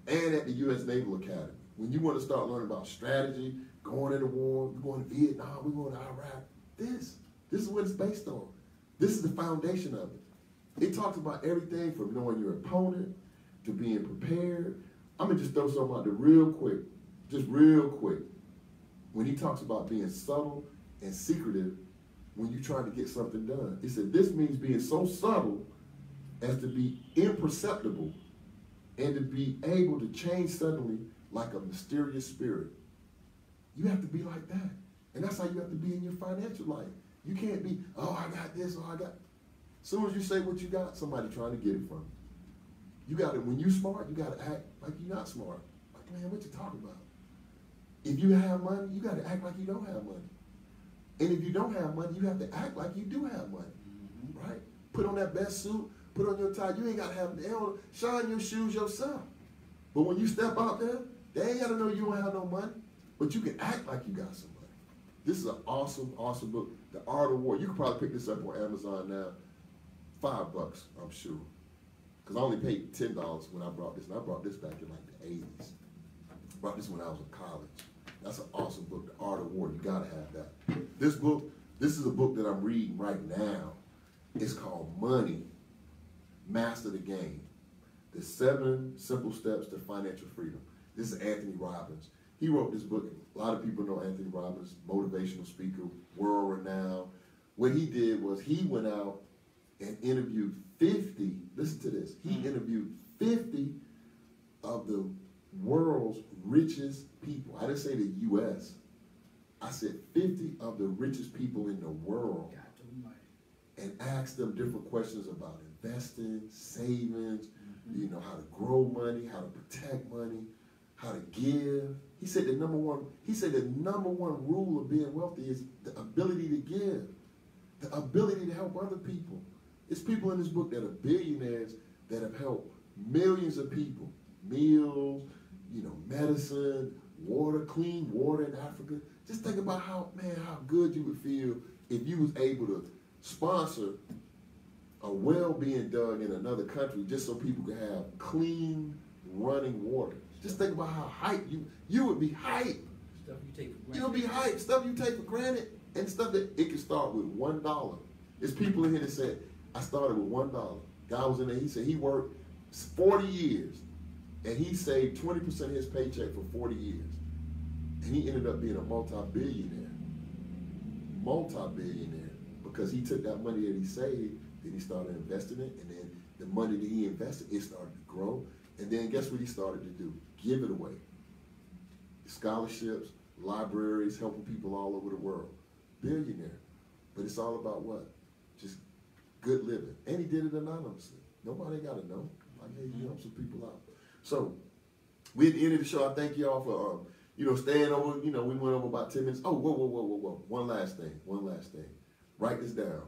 and at the U.S. Naval Academy. When you want to start learning about strategy, going into war, we're going to Vietnam, we're going to Iraq, this is what it's based on. This is the foundation of it. It talks about everything from knowing your opponent to being prepared. I'm going to just throw something out there real quick. Just real quick. When he talks about being subtle and secretive when you're trying to get something done. He said this means being so subtle as to be imperceptible and to be able to change suddenly like a mysterious spirit. You have to be like that. And that's how you have to be in your financial life. You can't be, oh, I got this, oh, I got. As soon as you say what you got, somebody trying to get it from you. You got to, when you smart, you got to act like you're not smart. Like, man, what you talking about? If you have money, you got to act like you don't have money. And if you don't have money, you have to act like you do have money, right? Put on that best suit, put on your tie. You ain't got to have, shine your shoes yourself. But when you step out there, they ain't got to know you don't have no money, but you can act like you got some money. This is an awesome, awesome book, The Art of War. You can probably pick this up on Amazon now. $5, I'm sure. Because I only paid $10 when I brought this, and I brought this back in like the 80s. I brought this when I was in college. That's an awesome book, The Art of War. You gotta have that. This book, this is a book that I'm reading right now. It's called Money, Master the Game. The 7 Simple Steps to Financial Freedom. This is Anthony Robbins. He wrote this book. A lot of people know Anthony Robbins, motivational speaker, world renowned. What he did was he went out and interviewed 50, listen to this, he interviewed 50 of the world's richest people. I didn't say the U.S. I said 50 of the richest people in the world, and asked them different questions about investing, savings, you know, how to grow money, how to protect money, how to give. He said the number one rule of being wealthy is the ability to give, the ability to help other people. It's people in this book that are billionaires that have helped millions of people, meals, you know, medicine, water, clean water in Africa. Just think about how good you would feel if you was able to sponsor a well being dug in another country just so people could have clean running water. Just think about how hyped you would be hyped. Stuff you take for granted. You would be hyped. Stuff you take for granted and stuff that it could start with $1. There's people in here that said, I started with $1. Guy was in there, he said he worked 40 years and he saved 20% of his paycheck for 40 years. And he ended up being a multi-billionaire. Because he took that money that he saved, then he started investing it, and then the money that he invested, it started to grow. And then guess what he started to do? Give it away. Scholarships, libraries, helping people all over the world. Billionaire. But it's all about what? Just good living. And he did it anonymously. Nobody got to know. Like, hey, you help some people out. So, we at the end of the show, I thank y'all for, staying over. You know, we went over about 10 minutes. Oh, whoa. One last thing. Write this down.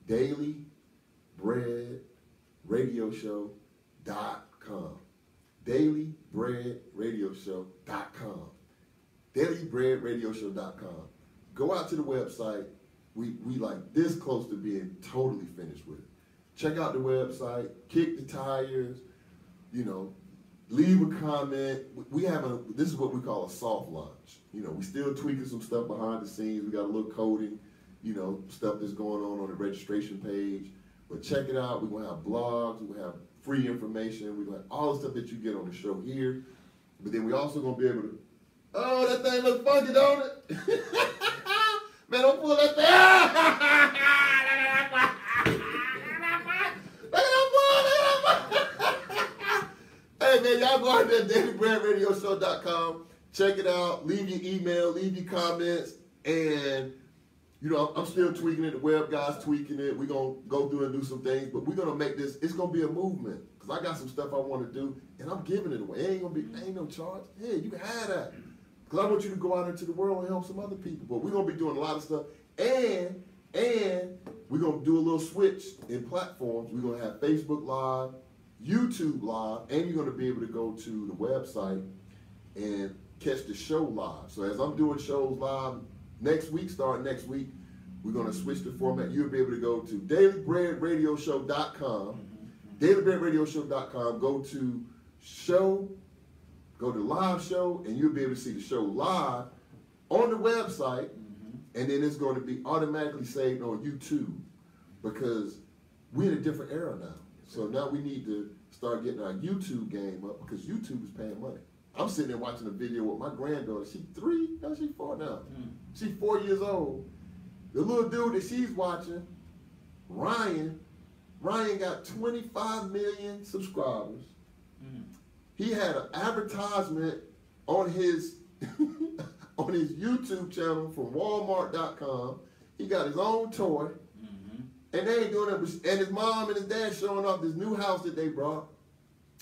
DailyBreadRadioShow.com. DailyBreadRadioShow.com. DailyBreadRadioShow.com. Go out to the website. We like this close to being totally finished with it. Check out the website. Kick the tires. You know, leave a comment. This is what we call a soft launch. You know, we still tweaking some stuff behind the scenes. We got a little coding, you know, stuff that's going on the registration page. But check it out. We're going to have blogs. We're going to have free information. We're going to have all the stuff that you get on the show here. But then we're also going to be able to, oh, that thing looks funky, don't it? Man, don't pull that thing. Hey, man, y'all go out there, DailyBreadRadioShow.com. Check it out. Leave your email. Leave your comments. And, you know, I'm still tweaking it. The web guy's tweaking it. We're going to go through and do some things. But we're going to make this, it's going to be a movement. Because I got some stuff I want to do. And I'm giving it away. Ain't no charge. Hey, you can have that. Because I want you to go out into the world and help some other people. But we're going to be doing a lot of stuff. And we're going to do a little switch in platforms. We're going to have Facebook Live, YouTube Live, and you're going to be able to go to the website and catch the show live. So as I'm doing shows live starting next week, we're going to switch the format. You'll be able to go to dailybreadradioshow.com, dailybreadradioshow.com, go to live show, and you'll be able to see the show live on the website, and then it's going to be automatically saved on YouTube because we're in a different era now. So now we need to start getting our YouTube game up because YouTube is paying money. I'm sitting there watching a video with my granddaughter. She's 3? No, she's 4 now. She's 4 years old. The little dude that she's watching, Ryan got 25 million subscribers. He had an advertisement on his on his YouTube channel from Walmart.com. He got his own toy. And they ain't doing it. And his mom and his dad showing off this new house that they brought.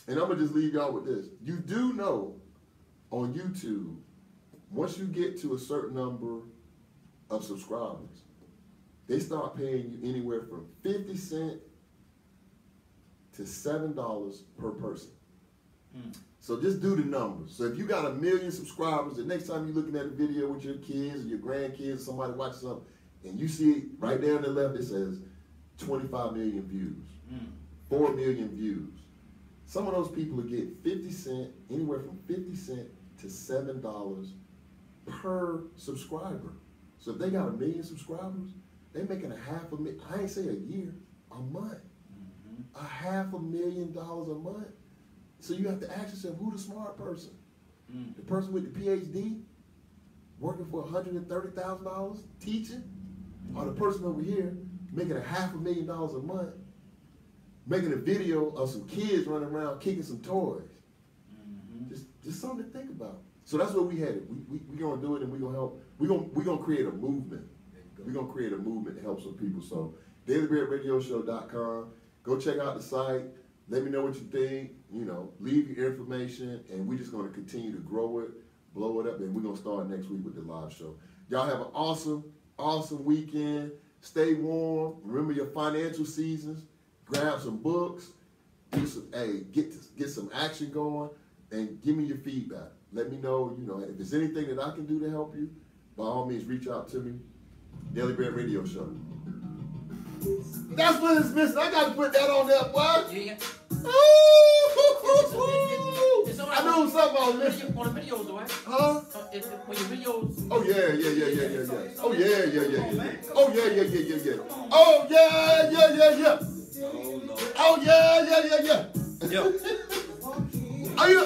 And I'm going to just leave y'all with this. You do know on YouTube, once you get to a certain number of subscribers, they start paying you anywhere from 50 cents to $7 per person. So just do the numbers. So if you got 1 million subscribers, the next time you're looking at a video with your kids or your grandkids, somebody watching something, and you see right there on the left, it says 25 million views, 4 million views. Some of those people will get 50 cents, anywhere from 50 cents to $7 per subscriber. So if they got 1 million subscribers, they're making $500,000, I ain't say a year, a month. $500,000 a month. So you have to ask yourself, who the smart person? The person with the PhD working for $130,000 teaching? Or the person over here making $500,000 a month, making a video of some kids running around kicking some toys. Just something to think about. So that's what we had. We're gonna do it, and we're gonna help. We're gonna create a movement. We're gonna create a movement to help some people. So dailybreadradioshow.com. Go check out the site. Let me know what you think. You know, leave your information, and we're just gonna continue to grow it, blow it up, and we're gonna start next week with the live show. Y'all have an awesome weekend. Stay warm. Remember your financial seasons. Grab some books. Get some action going, and give me your feedback. Let me know, you know, if there's anything that I can do to help you, by all means, reach out to me. Daily Bread Radio Show. That's what it's missing. I got to put that on there, boy. Yeah. I knew something was missing. On the videos, though, right? Huh? When your videos. Oh, yeah. Oh, yeah. Oh, yeah. Oh, yeah. Oh, yeah. Yo. Are you?